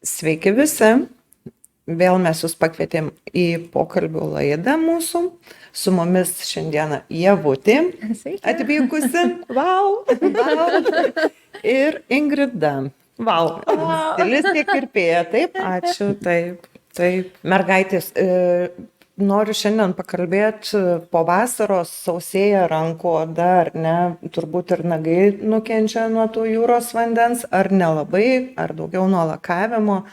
Sveiki visi. Vėl mes jūs pakvietėm į pokalbių laidą mūsų. Su mumis šiandieną Ievutė Sveiki. atvykusi. Vau, vau. Ir Ingrida. Vau. Stilistė kirpėja. Taip, ačiū. Taip, taip. Mergaitės, noriu šiandien pakalbėti po vasaros sausėja rankų oda, ar ne? Turbūt ir nagai nukenčia nuo tų jūros vandens, ar nelabai, ar daugiau nuo lakavimo.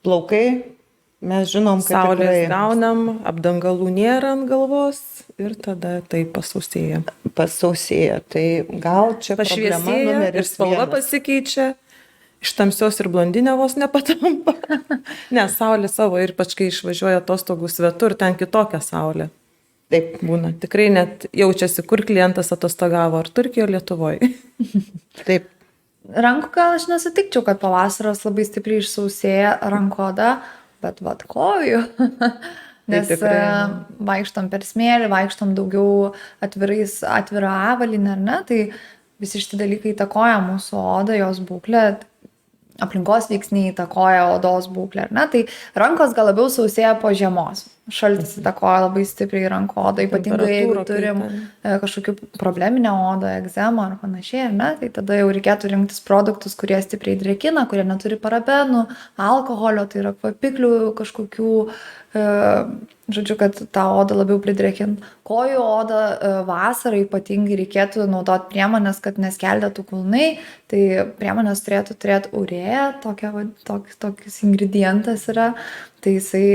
Plaukai. Mes žinom, kad Saulės tikrai gaunam, apdangalų nėra ant galvos ir tada tai pasausėja. pasausėja. Tai gal čia problema Pašviesėja ir numeris spalva vienas. pasikeičia, iš tamsios ir blondinė vos nepatampa. Ne, saulė savo ir ypač kai išvažiuoja atostogų svetur, ten kitokia saulė Taip, būna. Tikrai net jaučiasi, kur klientas atostogavo, ar Turkijoje, ar Lietuvoje. taip. Rankų gal aš nesutikčiau, kad po vasaros labai stipriai išsausėja rankoda, bet vat kojų. Nes tikrai. vaikštom per smėlį, vaikštom daugiau atvirą avalynę, ar ne, tai visi šitie dalykai įtakoja mūsų odą, jos būklę, aplinkos veiksniai įtakoja odos būklę, ar ne, tai rankos gal labiau sausėja po žiemos. Šaltis įtakoja labai stipriai rankų odą, ypatingai jeigu Temperatūra turim kaita. kažkokių probleminę odą, egzemą ar panašiai, ar ne, tai tada jau reikėtų rinktis produktus, kurie stipriai drėkina, kurie neturi parabenų, alkoholio, tai yra kvapiklių kažkokių, žodžiu, kad tą odą labiau pridrėkint. Kojų odą vasarą ypatingai reikėtų naudoti priemonės, kad neskeldėtų kulnai, tai priemonės turėtų turėti urėją, tokius ingredientas yra, tai jisai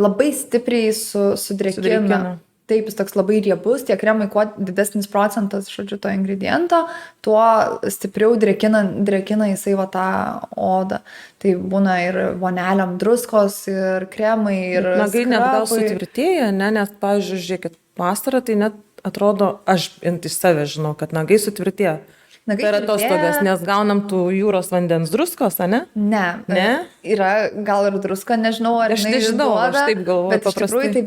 labai stipriai sudrėkina. Sudrėkina. Taip, jis toks labai riebus, tie kremai, kuo didesnis procentas, žodžiu, to ingrediento, tuo stipriau drėkina jisai va tą odą. Tai būna ir voneliam druskos, ir kremai, ir Nagai net gal skrabai. sutvirtėja, ne, nes, pavyzdžiui, žiūrėkit, vasarą tai net atrodo, aš iš savęs žinau, kad nagai sutvirtėja. Nagai Per tvirtėja. atostogas, nes gaunam tų jūros vandens druskos, ne? Ne? Yra gal ir druska, nežinau, ar Aš jinai nežinau, aš duoda, taip galvoju bet iš tikrųjų paprastai. tai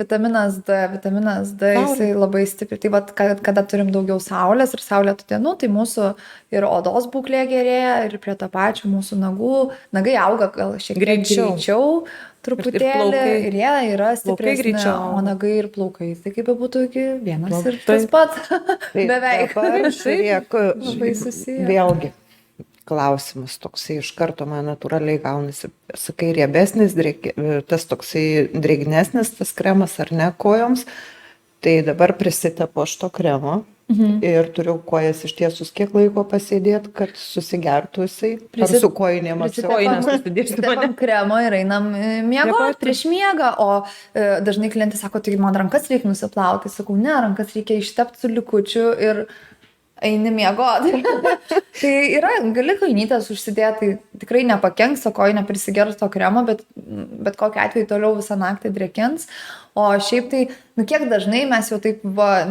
vitaminas D, jisai labai stipriai. Tai vat, kada turim daugiau saulės ir saulėtų dienų, tai mūsų ir odos būklė gerėja, ir prie to pačio mūsų nagai auga gal šiek tiek greičiau truputėlį, plaukai. ir jie yra Plaukai stipresni, greičiau auga. o nagai ir plaukai, tai kaip būtų vienas ir Taip. tas pats. Tai Beveik. dabar žiūrėk, Labai susiję. vėlgi klausimas toksai iš karto man natūraliai gaunasi. Sakai, riebesnis, tas toksai drėgnesnis, tas kremas ar ne kojoms. Tai dabar prisitepu aš to kremo ir turiu kojas ištiesus kiek laiko pasėdėti, kad susigertų jisai. Ar su kojinėm Kojinės susidėsiu, Prisitepam kremo ir einam miegoti Miegoti. prieš miegą, o dažnai klientai sako, tai man rankas reikia nusiplauti. Sakau, ne, rankas reikia ištepti su likučiu ir eini miegoti. Tai yra, gali kojinytės užsidėti, tai tikrai nepakenks, o kojinė prisigers to kremo, bet kokiu atveju toliau visą naktį drėkins. O šiaip tai, kiek dažnai mes jau taip,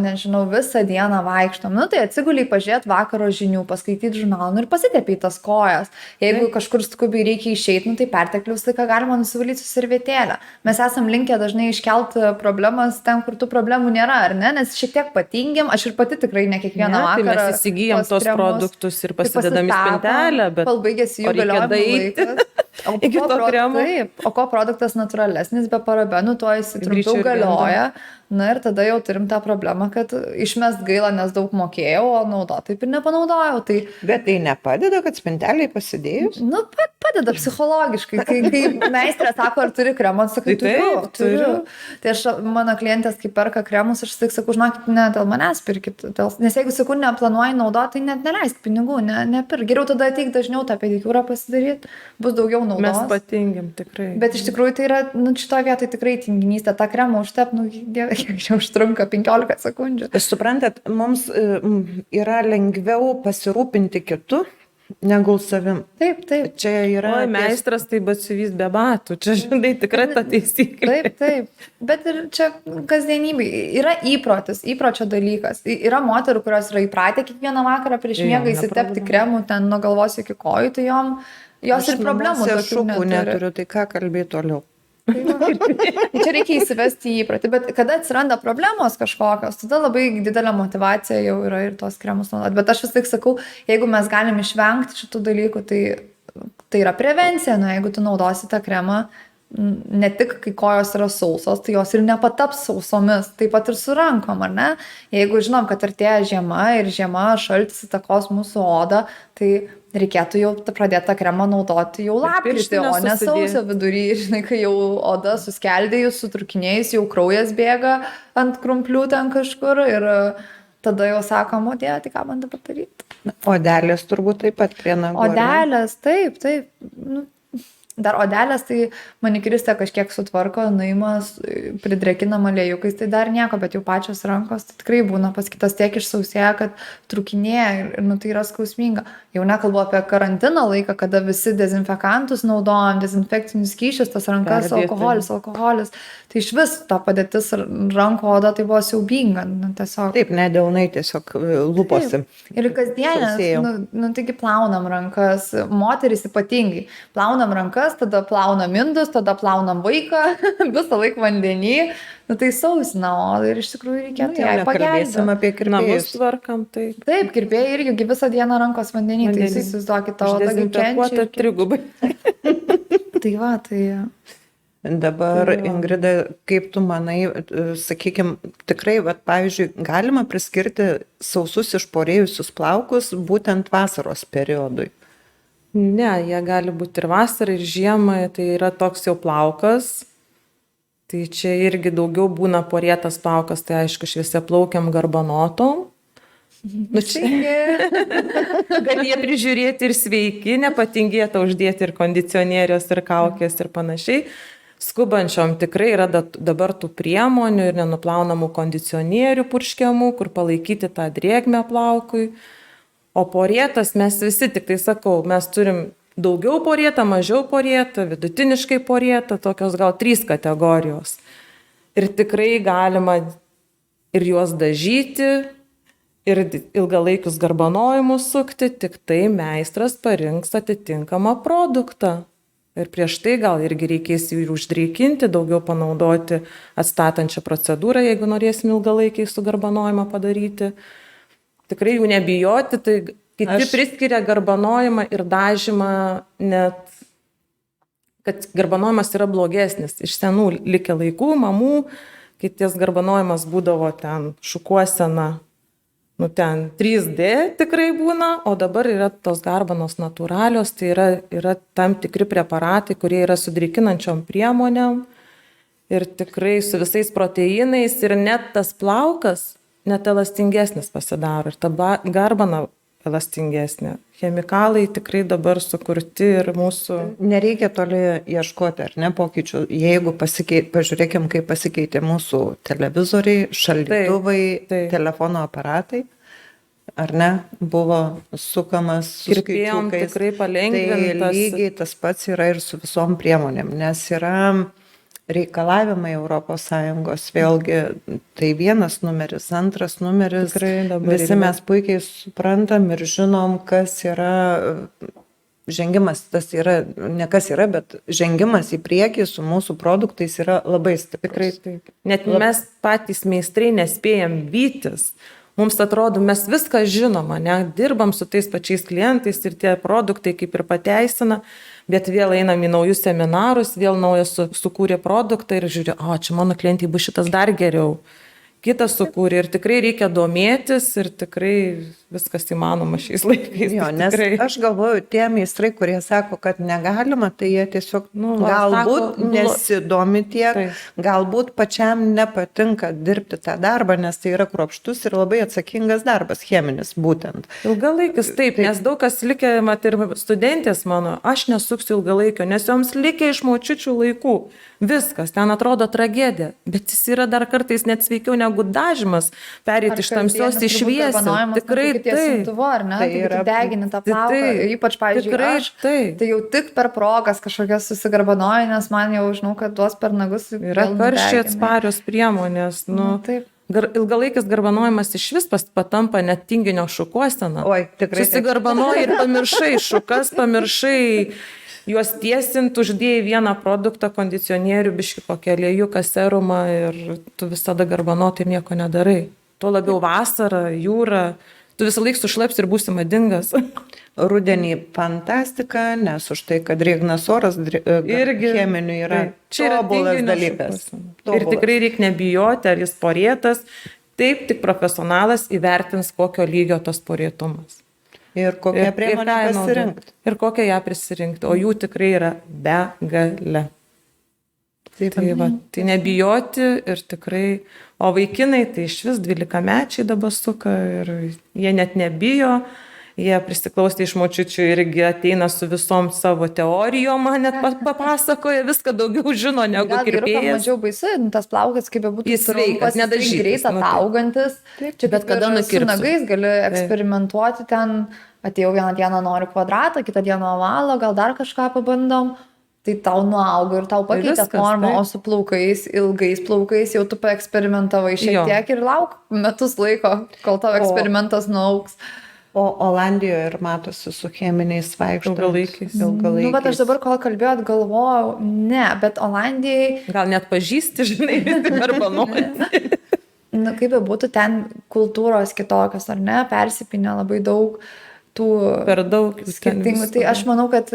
nežinau, visą dieną vaikštom, tai atsiguliai pažiūrėti vakaro žinių, paskaityti žurnalą ir pasitepti tas kojas. Jeigu kažkur skubiai reikia išeiti, tai perteklius laiką galima nusivalyti su servetėlę. Mes esam linkę dažnai iškelti problemas ten, kur tų problemų nėra, ar ne? Nes šiek tiek patingim, aš ir pati tikrai ne kiekvieną Tai vakarą. mes įsigijam tos produktus ir pasidedam į spintelę, bet kol baigėsi jų o reikia galiojimo daeiti laikas. iki to kremo. Taip, o ko produktas natūralesnis, be parabenų, tuo jis trumpiau Greičiau ir galioja. Na ir tada jau turim tą problemą, kad išmest gaila, nes daug mokėjau, o naudoti taip ir nepanaudojau. Tai, Bet tai nepadeda, kad spinteliai pasidėjus? padeda psichologiškai. Kai meistrė sako, ar turi kremą, sakai, Tai taip, turiu. Tai aš, mano klientės, kai perka kremus, aš tik sakau, žinokit, ne, dėl manęs pirkit. Nes jeigu, sakau, neplanuoji naudoti, tai net neleisk pinigų, nepirk. Geriau tada ateik dažniau tą pedikiūrą pasidaryti, bus daugiau naudos. Mes patingim tikrai. Bet iš tikrųjų tai yra, šitoje vietoje tikrai tinginystė, tą kremą užtep, dieve, kiek čia užtrunka 15 sekundžių. Suprantat, mums yra lengviau pasirūpinti kitu negu savim. Taip, taip. Čia yra... Oi, meistras tai batsiuvys be batų, čia žinai tikrai ta taisyklė. Taip, taip. Bet ir čia kasdienybė. Yra įpročio dalykas. Yra moterų, kurios yra įpratę kiekvieną vakarą prieš miegą įsitepti kremų ten nuo galvos iki kojų, tai jos ir problemų Aš tokių šukų neturiu, tai ką kalbėti toliau? Tai čia reikia įsivesti į įprotį, bet kada atsiranda problemos kažkokios, tada labai didelė motyvacija jau yra ir tos kremus naudoti. Bet aš vis tik sakau, jeigu mes galim išvengti šitų dalykų, tai tai yra prevencija, nu, jeigu tu naudosi tą kremą, ne tik kai kojos yra sausos, tai jos ir nepataps sausomis, taip pat ir su rankom, ar ne? Jeigu žinom, kad artėja žiema ir žiema šaltis įtakos mūsų odą, tai reikėtų jau pradėti tą kremą naudoti jau lapkritį, o ne sausio vidury, žinai, kai jau oda suskeldėjus, sutrukinėjus, jau kraujas bėga ant krumplių ten kažkur ir tada jau sakom, o Dieve, tai ką man dabar daryti? Odelės turbūt taip pat prie nagų. Odelės, taip. Nu, dar odelės, tai manikiristė kažkiek sutvarko, nuimas, pridrekinama aliejukais, tai dar nieko, bet jau pačios rankos tai tikrai būna pas kitas tiek išsausėja, kad trukinėja ir nu, tai yra skausminga. Jau nekalbu apie karantino laiką, kada visi dezinfekantus naudojam, dezinfekcinius skysčius, tas rankas, alkoholis. Tai iš vis ta padėtis rankų oda tai buvo siaubinga. Nu, tiesiog. Taip, nedelnai tiesiog lūposi. Taip. Ir kasdienės, taigi plaunam rankas, moterys ypatingai, plaunam rankas, tada plaunam indus, tada plaunam vaiką, visą laiką vandenį, nu, tai sausina odą ir iš tikrųjų reikėtų jai pagelbėti. Kalbėsim apie kirpėjus. Tvarkam, tai. Taip, kirpėjai irgi visą dieną rankos vandenį, tai įsivaizduokit, tavo oda kenčia. Trigubai. Tai va, tai... Dabar, Ingrida, kaip tu manai, sakykime, tikrai, pavyzdžiui, galima priskirti sausus išporėjusius plaukus būtent vasaros periodui? Ne, jie gali būti ir vasarą, ir žiemą, tai yra toks jau plaukas. Tai čia irgi daugiau būna porėtas plaukas, tai aišku, šviesiaplaukiam garbanotom. Nu, čia gal jie prižiūrėti ir sveiki, nepatingėta uždėti ir kondicionierius, ir kaukės, ir panašiai. Skubančiom tikrai yra dabar tų priemonių ir nenuplaunamų kondicionierių purškiamų, kur palaikyti tą drėgmę plaukui. O porėtas mes visi, tik tai sakau, mes turim daugiau porėtą, mažiau porėtą, vidutiniškai porėtą, tokios gal 3 kategorijos. Ir tikrai galima ir juos dažyti, ir ilgalaikius garbanojimus sukti, tik tai meistras parinks atitinkamą produktą. Ir prieš tai gal irgi reikės jų ir uždrėkinti, daugiau panaudoti atstatančią procedūrą, jeigu norėsim ilgalaikiai su garbanojimą padaryti. Tikrai jų nebijoti, tai kiti priskiria garbanojimą ir dažymą net, kad garbanojimas yra blogesnis. Iš senų likę laikų, mamų, kai ties garbanojimas būdavo ten šukuosena, nu ten 3D tikrai būna, o dabar yra tos garbanos natūralios, tai yra tam tikri preparatai, kurie yra su drėkinančiom priemonėm ir tikrai su visais proteinais ir net tas plaukas net elastingesnis pasidaro ir ta garbana elastingesnė. Chemikalai tikrai dabar sukurti ir mūsų... Nereikia toli ieškoti, ar ne, pokyčių. Jeigu pažiūrėkim, kaip pasikeitė mūsų televizoriai, šaldytuvai, telefono aparatai, ar ne, buvo sukamas su kirpėjom skaičiukais. Tikrai palengvintas. Tai lygiai tas pats yra ir su visom priemonėm, nes yra reikalavimai ES, vėlgi tai vienas numeris, antras numeris, visi mes puikiai suprantam ir žinom, kas yra žengimas, tas yra, ne kas yra, bet žengimas į priekį su mūsų produktais yra labai stiprus. Tikrai taip. Net mes patys meistrai nespėjam vytis. Mums atrodo, mes viską žinom, ne, dirbam su tais pačiais klientais ir tie produktai kaip ir pateisina, bet vėl einam į naujus seminarus, vėl naujas sukūrė produktą ir žiūrė, o čia mano klientai bus šitas dar geriau. Kitas sukūrė ir tikrai reikia domėtis ir tikrai viskas įmanoma šiais laikais. Jo, nes aš galvoju, tie meistrai, kurie sako, kad negalima, tai jie tiesiog, galbūt nesidomi tiek, galbūt pačiam nepatinka dirbti tą darbą, nes tai yra kruopštus ir labai atsakingas darbas, cheminis būtent. Ilgalaikis taip, nes daug kas likė, ir studentės mano, aš nesuksiu ilgalaikio, nes joms likė iš močiučių laikų. Viskas, ten atrodo tragedija, bet jis yra dar kartais net sveikiau negu dažymas, perėti iš tamsios į šviesą. Tikrai taip. Tai yra degini tą plauką, ypač, pavyzdžiui, tai jau tik per progas kažkokias susigarbanoju, nes man jau žinau, kad duos per nagus. Yra karščiai atsparios priemonės. Taip. Ilgalaikis garbanojimas iš vis patampa net tinginio šukuosena. Oi, tikrai. Susigarbanoji ir pamiršai šukas, pamiršai juos tiesint, uždėjai vieną produktą, kondicionierių, biškį kokį aliejų, serumą ir tu visada garbanoti nieko nedarai. Tuo labiau vasara, jūra, tu visą laiką sušlaps ir būsi madingas. Rudenį fantastika, nes už tai, kad drėgnas oras Irgi cheminių yra taip. Čia yra tobulas tinginio dalykas. šukuosena. Ir tikrai reikia nebijoti, ar jis porėtas. Taip, tik profesionalas įvertins, kokio lygio tas porėtumas. Ir kokią priemonę ką naudoti. pasirinkti. Ir kokią ją prisirinkti. O jų tikrai yra begalė. Tai, va, tai nebijoti ir tikrai, o vaikinai tai iš vis 12-mečiai dabar suka ir jie net nebijo, jie prisiklausė iš močiučių irgi ateina su visom savo teorijom, man net papasakoja, viską daugiau žino negu Gal vyrukam kirpėjas. mažiau baisu, tas plaukas, kaip bebūtų Jis sveikas, nedažytas, greit nu, taip. ataugantis. Čia bet kada su nukirpsiu. nagais gali eksperimentuoti ten, atėjau vieną dieną noriu kvadratą, kitą dieną ovalo, gal dar kažką pabandom. Tai tau nuaugo ir tau pakeitė viskas, formą, taip. o su plaukais, ilgais plaukais jau tu paeksperimentavai šiek Jo. tiek ir lauk metus laiko, kol tavo eksperimentas nuauks. O Olandijoje ir matosi su cheminiais vaikštant. Ilgalaikiais. Ilgalaikiais. Nu, bet aš dabar, kol kalbėjot, galvojau, ne, bet Olandijai, Gal net pažįsti, žinai, arba nori. nu, kaip bebūtų, ten kultūros kitokios, ar ne, persipinę labai daug tų Per daug skirtingų. Tai aš manau, kad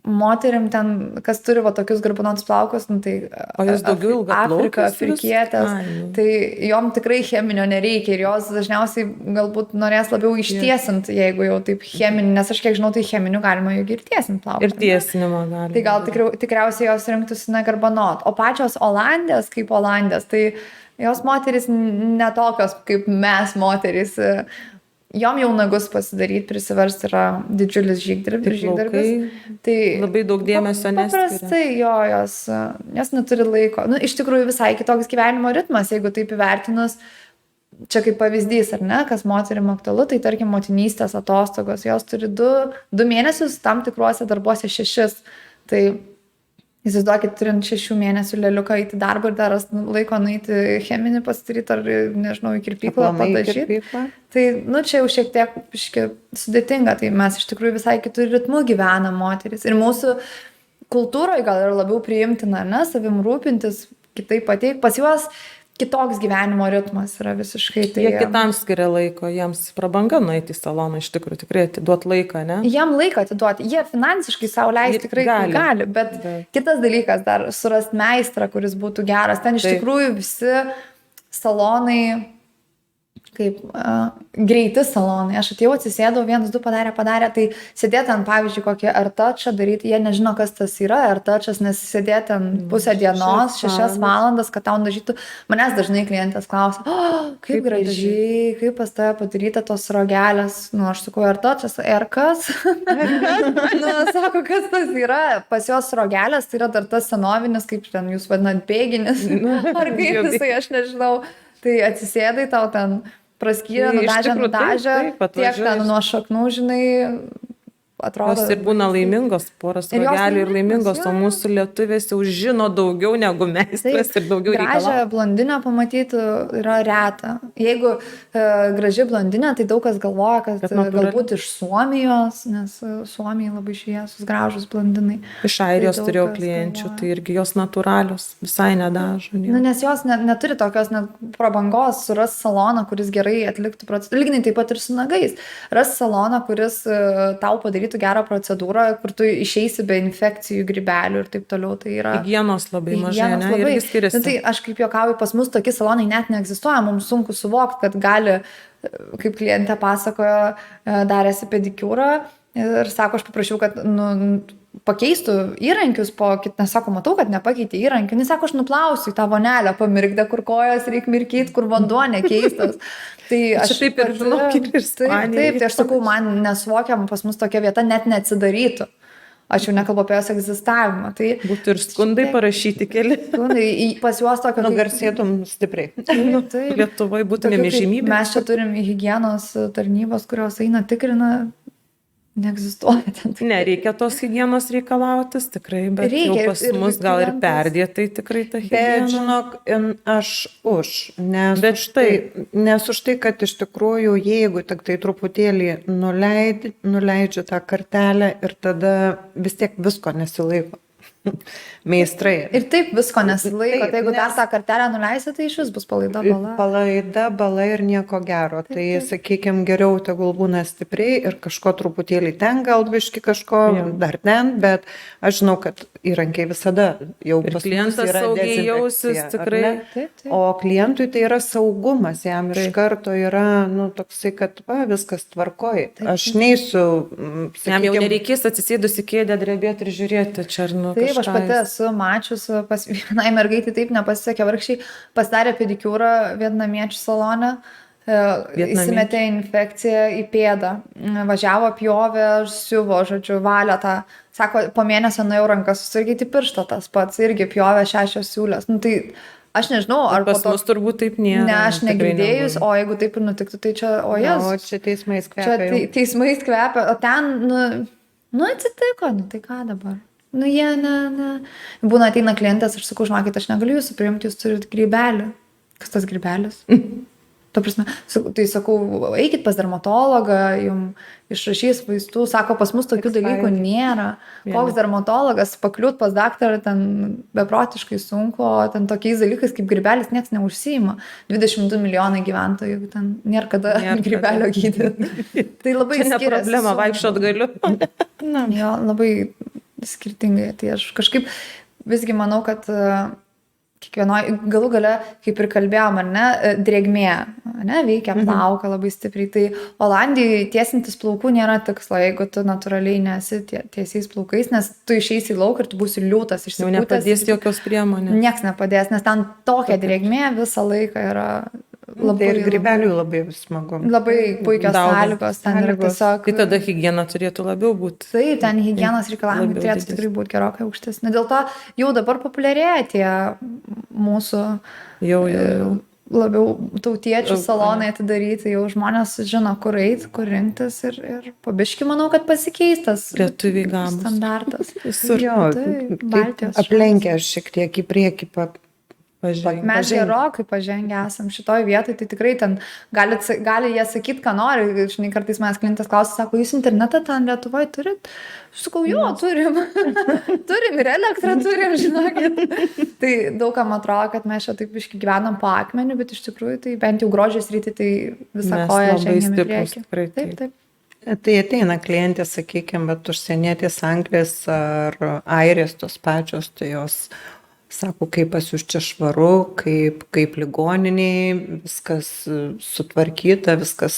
moterim ten, kas turi va tokius garbanotus plaukus, nu, tai O jos daugiau Afrika, ilgaplaukės vis? afrikietės, Ai, nu. tai jom tikrai cheminio nereikia ir jos dažniausiai galbūt norės labiau ištiesinti, jeigu jau taip cheminį, nes aš kiek žinau, tai cheminiu galima juk ir tiesinti plaukus. Ir tiesinimo gali. Tai gal tikriausiai jos rinktųsi negarbanot. O pačios Olandės, kaip Olandės, tai jos moteris netokios kaip mes moteris. Jom jau nagus pasidaryti, prisiversti yra didžiulis žygdarbis. Tai labai daug dėmesio neskiria. paprastai jo, jos neturi laiko. Nu, iš tikrųjų visai kitoks gyvenimo ritmas, jeigu taip įvertinus. Čia kaip pavyzdys, ar ne, kas moterim aktualu, tai tarkim motinystės atostogos, jos turi 2 mėnesius, tam tikruose darbuose 6. Tai įsivaizduokit, turint 6 mėnesių leliuką eiti darbą ir dar laiko nueiti cheminį pasidaryti ar, nežinau, į kirpyklą Aplamai į padažyti. kirpyklą. Tai, nu, čia jau šiek tiek sudėtinga, tai mes iš tikrųjų visai kitų ritmų gyvenam moteris. Ir mūsų kultūroje gal yra labiau priimtina, ne, savim rūpintis, kitaip pateikti. Pas juos kitoks gyvenimo ritmas yra visiškai. Tai, Jie kitam skiria laiko, jiems prabanga nueiti į saloną, iš tikrųjų, tikrai atiduoti laiką, ne? jiem laiko atiduoti. Jie finansiškai savo leisti tikrai gali, bet kitas dalykas dar surasti meistrą, kuris būtų geras. Ten iš tikrųjų visi salonai, kaip greiti salonai. Aš atėjau, atsisėdau, 1-2 padarė, tai sėdėti ant, pavyzdžiui, kokią AirTouchą daryti, jie nežino, kas tas yra AirTouchas, nes sėdėti ant pusę dienos, 6 valandas, kad tau dažytų. Manęs dažnai klientės klausia, kaip gražiai, kaip pas tave padaryta tos rogelės. Nu, aš sakau, AirTouchas, kas? Nu, sako, kas tas yra? Pas jos rogelės, tai yra dar tas senovinis, kaip ten jūs vadinat, bėginis. Ar kaip jisai, aš nežinau. Tai atsisėdai tau ten praskyrė, nudažė, tiek ten nuo šaknų, žinai, atrodo. Jos ir būna laimingos, poras rogelių ir laimingos, o mūsų lietuvės jau žino daugiau negu meistras ir daugiau reikalauja. Gražią blondinę pamatyti yra reta. Jeigu graži blondinė, tai daug kas galvoja, kad galbūt iš Suomijos, nes Suomijai labai šviesus, gražus blondinai. Iš Airijos turėjau klienčių, tai irgi jos natūralios, visai nedažo. Nu, nes jos neturi tokios prabangos suras saloną, kuris gerai atliktų procedūrą. Lygiai taip pat ir su nagais. Ras saloną, kuris tau padarytų gerą procedūrą, kur tu išeisi be infekcijų, grybelių ir taip toliau. Tai yra higienos labai mažai, ne? Irgi skiriasi. Nu, tai aš kaip juokauju, pas mus tokie salonai net neegzistuoja, mums sunku suvokti, kad gali, kaip klientė pasakojo, darėsi pedikiūrą ir sako, aš paprašiau, kad pakeistų įrankius nes sako, matau, kad nepakeitė įrankių. Jis sako, aš nuplausiu į tą vonelę, pamirkdę, kur kojas reikia mirkyti, kur vanduo nekeistas. Tai aš taip ir žinau, kaip ir Ispanijai. Taip, tai aš sakau, man nesuvokiam, pas mus tokia vieta net neatsidarytų. Aš jau nekalbu apie jos egzistavimą. Tai būtų ir skundai parašyti keli. Pas juos tokio... Nugarsėtum stipriai. Taip. Lietuvoje būtumėm žymybė. Mes čia turim higienos tarnybos, kurios eina tikrina. Neegzistuoja ten. Nereikia tos higienos reikalautis, tikrai, bet reikia, jau pas mus gal ir perdėtai tikrai ta higiena. Bet žinok, aš už. Nes už tai, kad iš tikrųjų, jeigu tik tai truputėlį nuleidžiu tą kartelę ir tada vis tiek visko nesilaiko. meistrai. Ir taip visko nesilaiko, Taip, tai jeigu dar nes- tą kartelę nuleisi, tai iš vis bus palaida bala. Palaida, bala ir nieko gero. Tai, sakykime, geriau tegul būna stipriai ir kažko truputėlį ten, gal biški kažko dar ten, bet aš žinau, kad įrankiai visada jau Ir pas mus klientas yra saugiai jausis, dezinfekcija, ar tikrai. ne? Taip, taip. O klientui tai yra saugumas, jam iš Taip. karto yra, nu, toksai, kad viskas tvarkoja. Aš neįsiu, Jam jau nereikės atsisėdus į kėdę drebėti ir žiūrėti čia, ar nu Taip, aš kažką pati jis- esu mačius, pas vienai mergaitai taip nepasisekė vargšiai, pasidarė pedikiūrą vietnamiečių salone, įsimetė infekciją į pėdą, važiavo pjovė, siuvo, žodžiu, valė tą, sako, po mėnesio nuėjau rankas susirgyti pirštą tas pats, irgi pjovė 6 siūlės. Nu, tai aš nežinau, ar Pas mus turbūt taip nėra. Ne, aš tikrai negirdėjus, nebūna. o jeigu taip ir nutiktų, tai čia, o O jas. čia teismais Čia kvepia. teismais kvepia, o ten, nu atsitiko, nu tai ką dabar? Nu jie, ne. Būna ateina klientas, aš sakau, žinokit, aš negaliu jūsų priimti, jūs turite grybelį. Kas tas grybelis? Ta prasme, tai sakau, eikit pas dermatologą, jums išrašys vaistų, sako, pas mus tokių dalykų nėra. Koks dermatologas, pakliūt pas daktarą, ten beprotiškai sunku, o ten tokiais dalykais kaip grybelis niekas neužsiima. 22 milijonai gyventojų, ten nėra kada grybelio gydyti. Tai labai Čia ne skiriasi problema, su- vaikščiot galiu. Jo, labai skirtingai. Tai aš kažkaip visgi manau, kad kiekvienoje, galų gale, kaip ir kalbėjom, ar ne, drėgmė, ne, veikia plauką labai stipriai. Tai Olandijoje tiesintis plaukų nėra tikslo, jeigu tu natūraliai nesi tiesiais plaukais, nes tu išeisi į lauką ir tu būsi liūtas, Jau išsipūtęs. nepadės jokios priemonės. Niekas nepadės, nes ten tokia drėgmė visą laiką yra labai, Tai ir grybelių labai smagu. labai puikios Daug sąlygos. Ten yra sąlygos. tiesiog... Tai tada higiena turėtų labiau būti. Taip, ten higienos reikalavimai Labiau turėtų didesni. tikrai būti gerokai aukštesni. Dėl to jau dabar populiarėja tie mūsų Jau. labiau tautiečių salonai atidaryti, jau žmonės žino, kur eiti, kur rinktis ir pabiški manau, kad pasikeis tas Lietuviai gabūs. standartas. Visur. Jo, Taip, taip Baltijos aplenkia šiek tiek į priekį. Pažiūrėk. Mes gerokai pažengę esam šitoj vietoj, tai tikrai ten gali jie sakyti, ką nori. Žinai, kartais manęs klientas klausia, sako, jūs internetą ten Lietuvoje turit? Aš sakau, jo, turim. Turim ir elektrą turim, žinokit. Tai daugam atrodo, kad mes čia taip iški gyvenam po akmeniu, bet iš tikrųjų tai bent jau grožės rytį tai visą Mes koją labai žengiam į stiprūs, priekį. tikrai Taip, taip. taip. Tai ateina klientė, sakykime, bet užsienietės anglės ar airės tos pačios, tai jos sako, kaip pas jūs čia švaru, kaip ligoniniai, viskas sutvarkyta, viskas,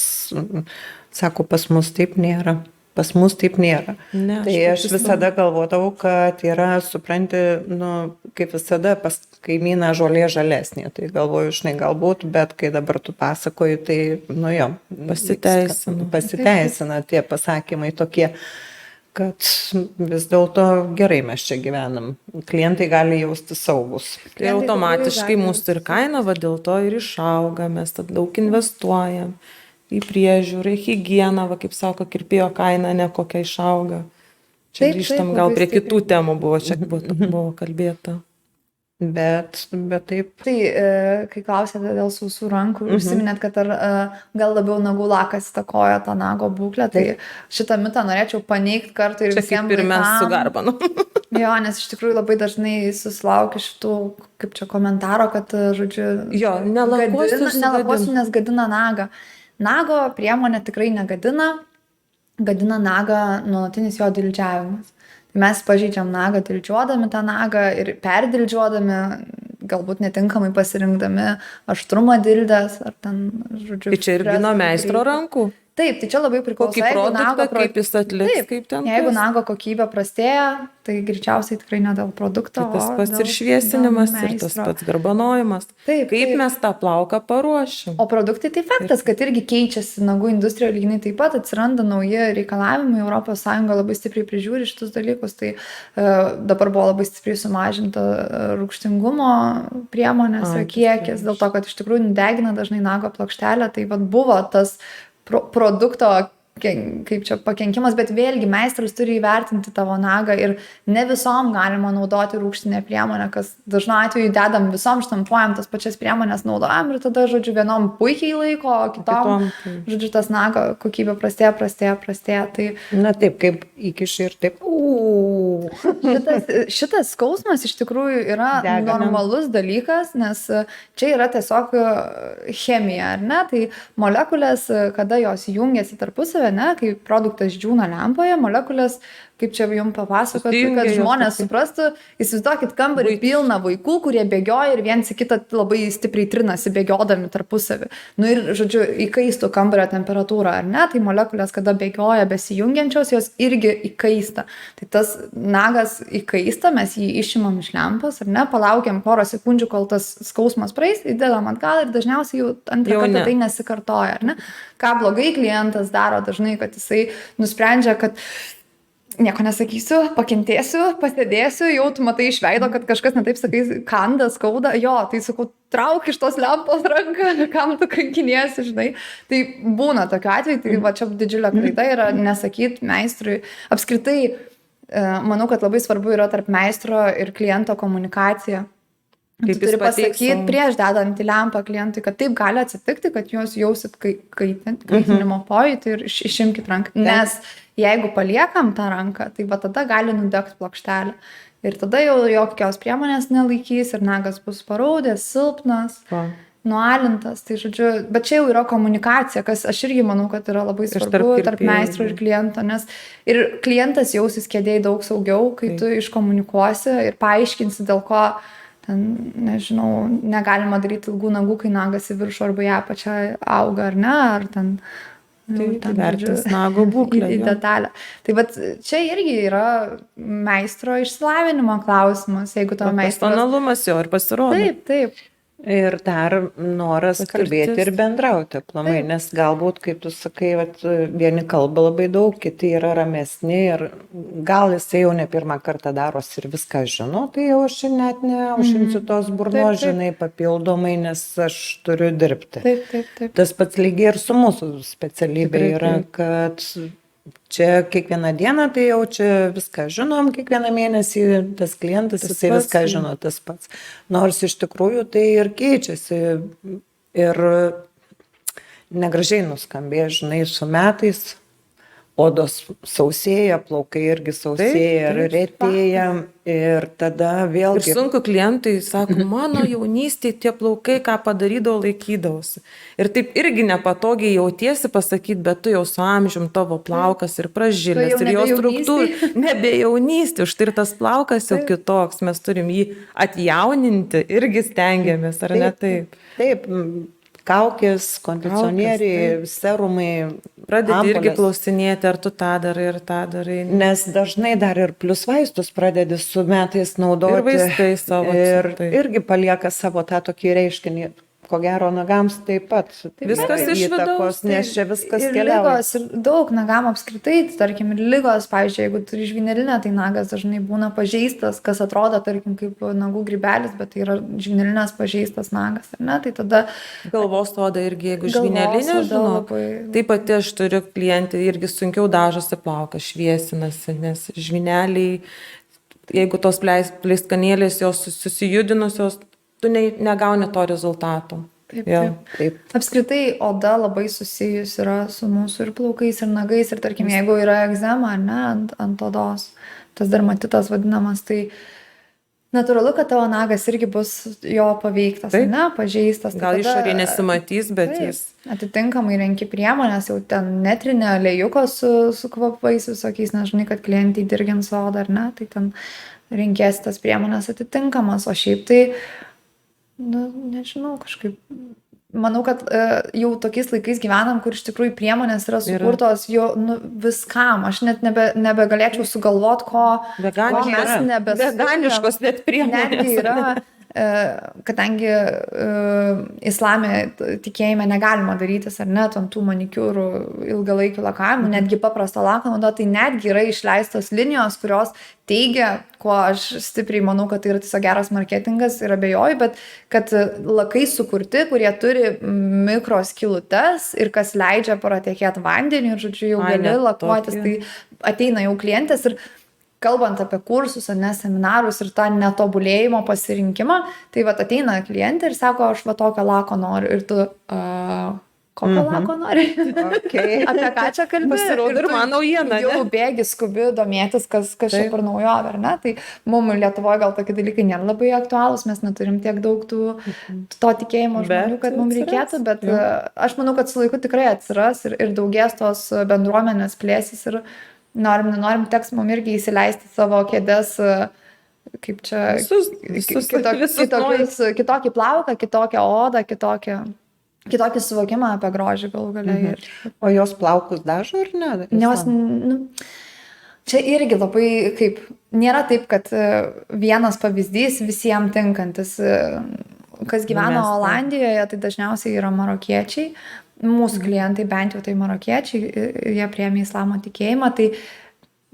sako, pas mus taip nėra. Pas mus taip nėra. Ne, Tai aš visada galvodavau, kad yra, supranti, nu, kaip visada pas kaimyną žolė žalesnė. Tai galvoju, žinai, galbūt, bet kai dabar tu pasakoji, tai, nu jo. Pasiteisina tie pasakymai tokie, kad vis dėlto gerai mes čia gyvenam. Klientai gali jausti saugus. Tai automatiškai mūsų ir kaina, va dėl to ir išauga, mes tad daug investuojam į priežiūrą, į higieną, va kaip sako, kirpėjo kaina ne kokia išauga. Čia Taip, grįžtam taip, gal labai prie stipriai. kitų temų buvo, čia buvo kalbėta. Bet taip. Tai kai klausėte dėl sausų rankų, užsiminėt, kad ar gal labiau nagų lakas įtakoja tą nago būklę, tai šitą mitą norėčiau paneigti kartu ir Čia visiems kaip ir mes su Garbanu. Jo, nes iš tikrųjų labai dažnai susilaukiu šitų, kaip čia komentaro, kad, žodžiu, Jo, nelakuosiu, nes gadina nagą. Nago priemonė tikrai negadina, gadina nagą nuolatinis jo dildžiavimas. Tai mes pažeidžiam nagą dildžiuodami tą nagą ir perdildžiuodami, galbūt netinkamai pasirinkdami aštrumą dildės ar ten, žodžiu. Tai čia irgi nuo meistro rankų. Taip, tai čia labai priklauso. Kokį produktą, kaip jis atliks, Taip, kaip ten. jeigu kas. nago kokybė prastėja, tai greičiausiai tikrai ne dėl produkto. Tai tas o pats dėl- ir šviesinimas, dėl ir tas meistro. pats garbanojimas. Taip, Kaip taip. mes tą plauką paruošim. O produktai tai faktas, kad irgi keičiasi nagų industrija, lyginai taip pat atsiranda nauji reikalavimai, ES labai stipriai prižiūri šitus dalykus, tai dabar buvo labai stipriai sumažinta rūgštingumo priemonės ir kiekis, dėl to, kad iš tikrųjų degina dažnai nago plokštelę, tai vat buvo tas produkto kaip čia pakenkimas, bet vėlgi meistras turi įvertinti tavo nagą ir ne visom galima naudoti rūgštinę priemonę, kas dažnu atveju dedam visom štampuojam tas pačias priemonės naudojam ir tada, žodžiu, vienom puikiai laiko, o kitom, žodžiu, tas nago kokybė prastėja. Tai Na taip, kaip įkiši ir taip. šitas skausmas iš tikrųjų yra normalus dalykas, nes čia yra tiesiog chemija, ar ne? Tai molekulės, kada jos jungiasi tarpusavę, ne, kai produktas džiūna lempoje, molekulės, kaip čia jums papasakoti, kad žmonės suprastų, įsivaizduokit kambarį pilną vaikų, kurie bėgioja ir viens į kitą labai stipriai trinasi bėgiodami tarpusavį. Nu ir, žodžiu, įkaistų kambario temperatūrą, ar ne? Tai molekulės, kada bėgioja besijungiančios, jos irgi įkaista. Tai tas nagas įkaista, mes jį išimam iš lempos, ar ne? Palaukiam porą sekundžių, kol tas skausmas praeis, įdedam atgal ir dažniausiai jau antrą kartą tai nesikartoja, ar ne? Ką blogai klientas daro dažnai, kad jisai nusprendžia, kad nieko nesakysiu, pakentėsiu, pasėdėsiu, jau tu matai iš veido, kad kažkas netaip sakai, kanda, skauda, jo, tai sakau, trauk iš tos lempos ranką, kam tu kankiniesi, žinai. Tai būna tokiu atveju, tai va čia didžiulė klaida yra nesakyti meistrui. Apskritai, manau, kad labai svarbu yra tarp meistro ir kliento komunikacija. Tu turi pasakyti prieš dedant į lempą klientui, kad taip gali atsitikti, kad jūs jausit kaitinimo pojūtį ir išimkit ranką. Nes jeigu paliekam tą ranką, tai va tada gali nudegti plokštelę. Ir tada jau jokios priemonės nelaikys ir nagas bus paraudęs, silpnas, nualintas. Tai žodžiu, bet čia jau yra komunikacija, kas aš irgi manau, kad yra labai svarbu tarp meistro ir kliento, nes ir klientas jausis kėdėj daug saugiau, kai tu iškomunikuosi ir paaiškinsi, dėl ko nežinau, negalima daryti ilgų nagų, kai nagas į viršų arba ją pačią auga ar ne, ar ten vertis nago būklę į detalę. Tai bet čia irgi yra meistro išsilavinimo klausimas, jeigu to meistras... Profesionalumas jo ir pasirodo. Taip. Ir dar noras kalbėti ir bendrauti aplamai, nes galbūt, kaip tu sakai, vieni kalba labai daug, kiti yra ramesni ir gal jisai jau ne pirmą kartą darosi ir viską žino, tai jau aš net neužimsiu tos burnos, žinai, papildomai, nes aš turiu dirbti. Taip. Tas pats lygiai ir su mūsų specialybė yra, kad čia kiekvieną dieną, tai jau čia viską žinom, kiekvieną mėnesį tas klientas, jisai viską žino tas pats. Nors iš tikrųjų tai ir keičiasi ir negražiai nuskambėjo, žinai, su metais. Odos sausėja, plaukai irgi sausėja ir retėja ir tada vėlgi... Ir sunku klientai, sako, mano jaunystėje tie plaukai, ką padarydavo, laikydavosi. Ir taip irgi nepatogiai jautiesi pasakyti, bet tu jau su amžium tavo plaukas ir pražilęs ir jo struktūra nebe jaunystė, už tai ir tas plaukas jau kitoks, mes turim jį atjauninti, irgi stengiamės, ar ne taip? Taip. Kaukės, kondicionieriai, serumai. Pradedi irgi klausinėti, ar tu tą darai ir tą darai. Nes dažnai dar ir plus vaistus pradedi su metais naudoti. Ir vaistai savo. Ir irgi palieka savo tą tokį reiškinį. Ko gero nagams taip pat. Viskas iš vidaus. Nes čia viskas ir keliauja. Ligos, ir daug nagam apskritai, tarkim, ir ligos, pavyzdžiui, jeigu turi žvynelinę, tai nagas dažnai būna pažeistas, kas atrodo, tarkim, kaip nagų grybelis, bet tai yra žvynelinės pažeistas nagas, ar ne? Tai tada... Galvos oda irgi, jeigu žvynelinė, žinok, taip pat aš turiu klientį, irgi sunkiau dažosi plauką, šviesinasi, nes žvyneliai, jeigu tos pleiskanėlės jos susijudinusios, tu negauni to rezultato. Taip. Apskritai, oda labai susijus yra su mūsų ir plaukais, ir nagais, ir tarkim, jeigu yra egzema, ne, ant odos, tas dermatitas vadinamas, tai natūralu, kad tavo nagas irgi bus jo paveiktas, ne, pažeistas. Gal išorė nesimatys, bet jis... Atitinkamai renki priemonės, jau ten netrinė lėjuko su kvapais visokiais, nežinai, kad klientai dirgins odą, ar ne, tai ten renkės tas priemonės atitinkamas, o šiaip tai nežinau, kažkaip, manau, kad jau tokiais laikais gyvenam, kur iš tikrųjų priemonės yra sukurtos jau viskam, aš net nebegalėčiau sugalvot, ko mes veganiškos net priemonės. Netgi yra kadangi islame tikėjime negalima darytis, ar net ant tų manikiūrų ilgalaikių lakavimų, netgi paprasto lako naudoti, tai netgi yra išleistos linijos, kurios teigia, kuo aš stipriai manau, kad tai yra tiesiog geras marketingas ir abejoju, bet kad lakai sukurti, kurie turi mikroskylutes ir kas leidžia pratekėti vandenį ir, žodžiu, jau gali lakuotis, tai ateina jau klientės ir kalbant apie kursus, ne seminarus ir tą netobulėjimo pasirinkimą, tai vat ateina klientė ir sako, aš va tokio lako noriu ir tu, kokio lako nori? Okay. Apie ką čia kalbė? Pasirodo ir man naujiena, ne? Jau bėgi, skubi domėtis, kas čia per naujovė, ar ne? Tai mums Lietuvoje gal tokie dalykai nėra labai aktualūs, mes neturim tiek daug to tikėjimo žmonių, kad mums reikėtų, bet aš manau, kad su laiku tikrai atsiras ir daugės tos bendruomenės plėsis ir norim, teks mums irgi įsileisti savo kėdes, kaip čia, kitokį plauką, kitokią odą, kitokį suvokimą apie grožį galų gale. O jos plaukus dažo ar ne? Jos, čia irgi labai kaip, nėra taip, kad vienas pavyzdys visiems tinkantis. Kas gyvena Olandijoje, tai dažniausiai yra marokiečiai. Mūsų klientai bent jau tai marokiečiai, jie priėmė islamo tikėjimą, tai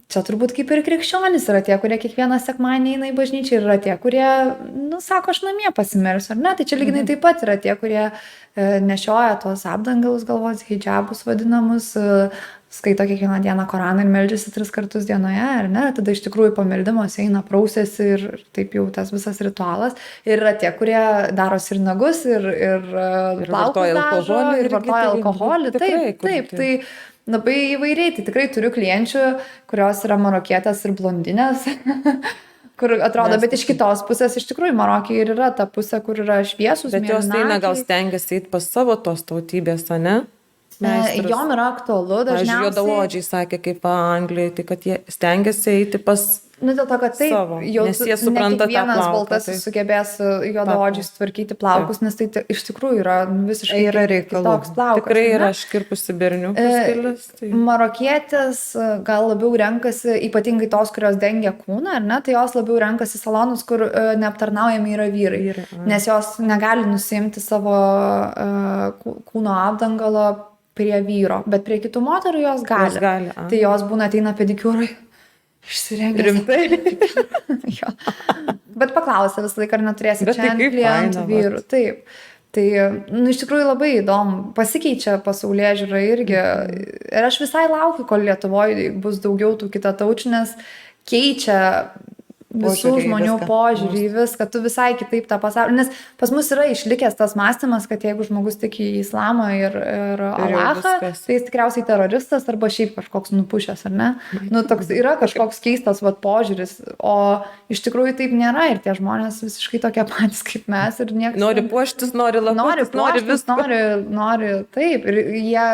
čia turbūt kaip ir krikščionys yra tie, kurie kiekvieną sekmadienį eina į bažnyčią ir yra tie, kurie, sako, aš namie pasimirsiu, ar ne, tai čia lyginai taip pat yra tie, kurie nešioja tuos apdangalus galvos, hidžabus vadinamus, skaito kiekvieną dieną Koraną ir meldžiasi 3 kartus dienoje, ar ne, tada iš tikrųjų pameldimuose eina, prausėsi ir taip jau tas visas ritualas. Ir yra tie, kurie darosi ir nagus, ir plaukus dažo, ir vartoja alkoholį. Taip, tai labai įvairiai. Tai tikrai turiu klienčių, kurios yra marokietės ir blondinės, kur atrodo, bet iš kitos pusės iš tikrųjų Marokė ir yra ta pusė, kur yra šviesus, bet jos tai gal stengiasi eiti pas savo tos tautybės, ne? Jom yra aktualu dažniausiai. Juodaodžiai sakė, kaip Anglijai, tai kad jie stengiasi eiti pas dėl to, kad taip, jau nes jie supranta tą vienas plauką, baltasis sugebės juodaodžiais tvarkyti plaukus, nes tai iš tikrųjų yra visiškai kitoks plaukas. Tikrai yra škirpusi berniukų stilius. Marokietės gal labiau renkasi, ypatingai tos, kurios dengia kūną, ar ne, tai jos labiau renkasi salonus, kur neaptarnaujami yra vyrai, nes jos negali nusimti savo kūno apdangalo prie vyro, bet prie kitų moterų jos gali. Tai jos būna ateina pedikiūrai. Išsirengęs. Rimtai. Bet paklausė visą laiką, ar neturėsi čia klientų vyrų. Taip. Tai, iš tikrųjų labai įdomu. Pasikeičia pasaulėžiūra irgi. Ir aš visai laukiu, kol Lietuvoje bus daugiau tų kitataučių, nes keičia visų žmonių požiūrį į viską, tu visai kitaip tą pasaulį, nes pas mus yra išlikęs tas mąstymas, kad jeigu žmogus tiki į islamą ir Alachą, tai jis tikriausiai teroristas arba šiaip kažkoks nupušęs, ar ne? Toks yra kažkoks keistas požiūris, o iš tikrųjų taip nėra ir tie žmonės visiškai tokie patys kaip mes ir niekas. Nori puoštis, nori lakuotis, nori taip, ir jie,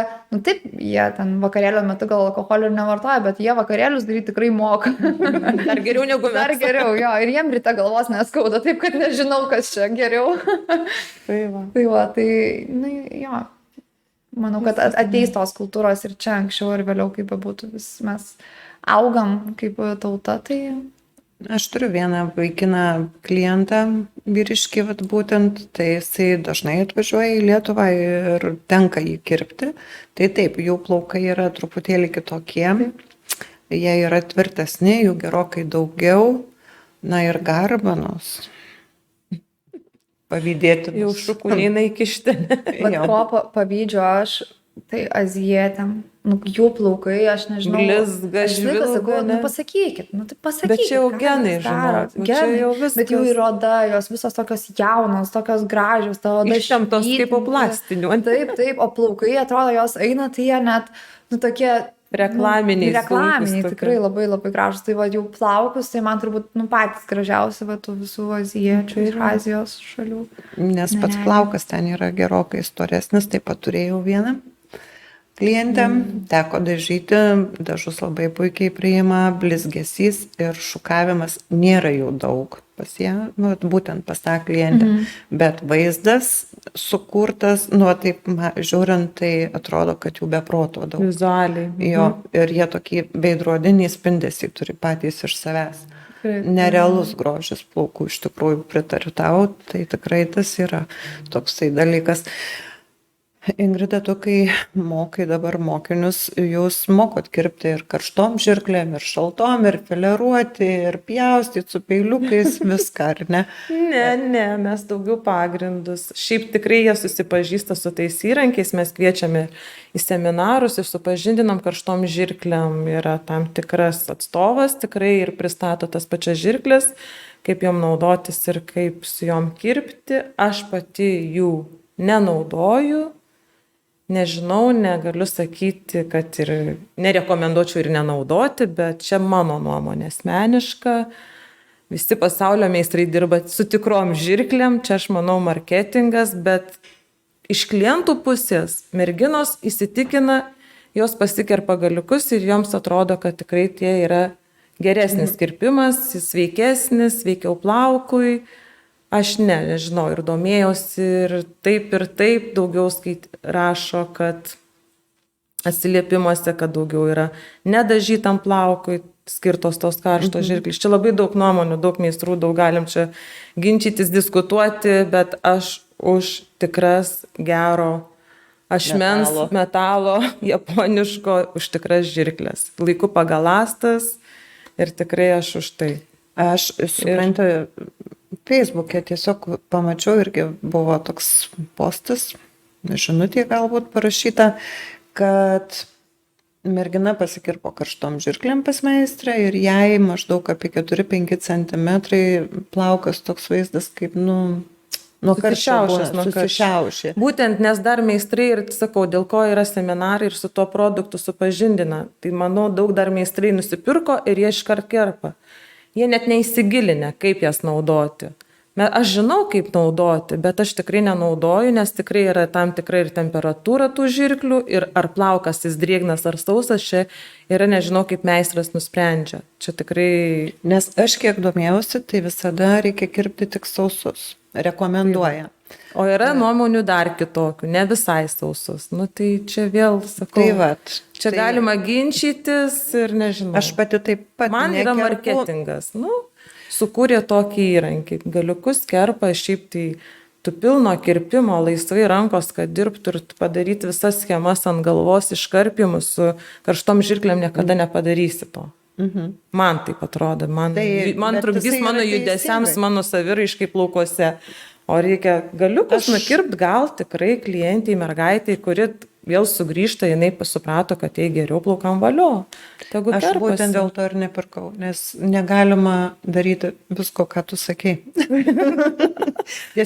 jie ten vakarėlio metu gal alkoholio ir nevartoja, bet jie vakarėlius daryti tikrai moka. Dar geriau negu mes. Geriau, jo, ir jiem ryte galvos neskauda, taip, kad nežinau, kas čia geriau. Tai jo, manau, kad ateis tos kultūros ir čia anksčiau ir vėliau, kaip bebūtų, vis mes augam kaip tauta, tai... Aš turiu vieną vaikiną klientą, vyriškį, būtent, tai jisai dažnai atvažiuoja į Lietuvą ir tenka jį kirpti. Tai taip, jų plaukai yra truputėlį kitokie, jie yra tvirtesni, jų gerokai daugiau. Na ir garbanos. Pavydėti. Jau šukulynai kišti. Bet ko pavydžiu aš, tai azijietėm. Jų plaukai, aš nežinau. Blizga, žvilga. Pasakykit, tai pasakykit. Bet čia jau genai, žinot. Bet jų ir oda, jos visos tokios jaunos, tokios gražios, ta oda ištemtos kaip po plastinių. Taip, o plaukai, atrodo, jos eina, tai jie net, tokie... Reklaminiai, tikrai labai labai gražus. Tai jų plaukus, tai man turbūt patys gražiausi tų visų azijiečių ir Azijos šalių. Nes pats plaukas ten yra gerokai storesnis, taip pat turėjau vieną klientę, teko dažyti, dažus labai puikiai priima, blizgesys ir šukavimas nėra jau daug pas ją, būtent pas tą klientę, bet vaizdas sukurtas, taip žiūrint, tai atrodo, kad jų be proto daug. Vizualiai. Jo, ir jie tokį veidrodinį spindesį turi patys iš savęs. nerealus grožis plaukų, iš tikrųjų pritariu tau, tai tikrai tas yra toksai dalykas. Ingrida, tu kai mokai dabar mokinius, jūs mokot kirpti ir karštom žirklėm, ir šaltom, ir fileruoti, ir pjaustyti su peiliukais, viską, ar ne? Ne, mes daugiau pagrindus. Šiaip tikrai jie susipažįsta su tais įrankiais, mes kviečiame į seminarus ir supažindinam karštom žirklėm. Yra tam tikras atstovas tikrai ir pristato tas pačias žirklės, kaip jom naudotis ir kaip su jom kirpti. Aš pati jų nenaudoju. Nežinau, negaliu sakyti, kad ir nerekomenduočiau ir nenaudoti, bet čia mano nuomonė asmeniška. Visi pasaulio meistrai dirba su tikrom žirklėm, čia aš manau marketingas, bet iš klientų pusės merginos įsitikina, jos pasikerpa galiukus ir joms atrodo, kad tikrai tie yra geresnis kirpimas, sveikesnis, sveikiau plaukui. Aš nežinau, ir domėjausi, ir taip, daugiau rašo, kad atsiliepimuose, kad daugiau yra nedažytam plaukui, skirtos tos karštos žirklės. Čia labai daug nuomonių, daug meistrų, daug galim čia ginčytis, diskutuoti, bet aš už tikras gero ašmens, metalo, japoniško, už tikras žirklės. Laiku pagalastas ir tikrai aš už tai. Aš suprantu, Facebook'e tiesiog pamačiau, irgi buvo toks postas, žinutė galbūt parašyta, kad mergina pasikirpo karštom žirklėm pas meistrę ir jai maždaug apie 4-5 cm plaukas toks vaizdas kaip, nuo karščio susišiaušė. Būtent, nes dar meistrai ir sakau, dėl ko yra seminarai ir su tuo produktu supažindina. Tai manau, daug dar meistrai nusipirko ir jie iškart kerpa. Jie net neįsigilinę, kaip jas naudoti. Aš žinau, kaip naudoti, bet aš tikrai nenaudoju, nes tikrai yra tam tikra ir temperatūra tų žirklių ir ar plaukas jis drėgnas ar sausas, čia yra nežinau, kaip meistras nusprendžia. Čia tikrai... Nes aš kiek domėjausi, tai visada reikia kirpti tik sausus. Rekomenduoja. O yra nuomonių dar kitokių, ne visai sausus. Tai čia vėl sakau. Tai vat. Čia galima ginčytis ir nežinau. Aš pati taip pat. Man yra marketingas. Sukūrė tokį įrankį. Galiukus kerpa, šiaip tai tu pilno kirpimo, laisvai rankos, kad dirbtų ir padaryti visas schemas ant galvos iškarpimus su karštom žirklėm niekada nepadarysi to. Man taip atrodo. Man trukdys mano judesiams, mano saviraiškai plaukuose. O reikia galiukus nukirpt gal tikrai klientai, mergaitai, kuri vėl sugrįžta, jinai suprato, kad jai geriau plaukam valio. Aš būtent dėl to ir nepirkau, nes negalima daryti visko, ką tu sakei.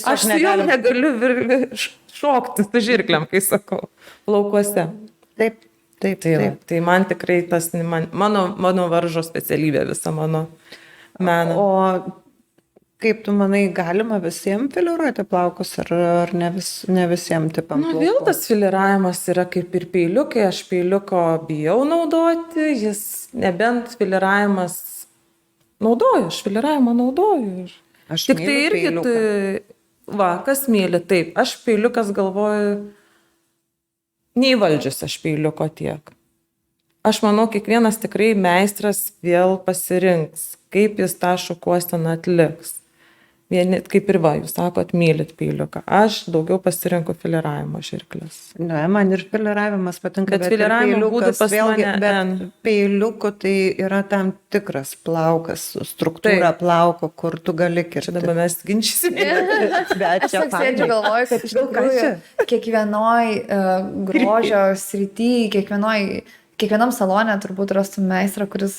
Aš su jom negaliu šokti su žirklėm, kai sakau, plaukuose. Taip. Tai man tikrai tas, mano varžo specialybė visa mano meną. O kaip tu manai, galima visiems filiruoti plaukus ar ne visiems tipam plaukų? Vėl tas filiravimas yra kaip ir peiliukai, aš peiliuko bijau naudoti, jis nebent filiravimas naudoju, aš filiravimą naudoju. Aš tik tai irgi, kas myli, taip, aš peiliukas galvoju, neįvaldžius aš peiliuko tiek. Aš manau, kiekvienas tikrai meistras vėl pasirinks, kaip jis tą šukuoseną atliks. Vieni, kaip ir jūs sakot, mylit peiliuką. Aš daugiau pasirinku filiravimo žirklės. Man ir filiravimas patinka, bet filiravimo būdų pas mane bet peiliuku tai yra tam tikras plaukas, struktūra plauko, kur tu gali kirpti. Čia dabar mes ginčysime. Aš tik sėdžiu galvoju, kad iš tikrųjų kiekvienoj grožio srity, kiekvienam salone turbūt rastų meistrą, kuris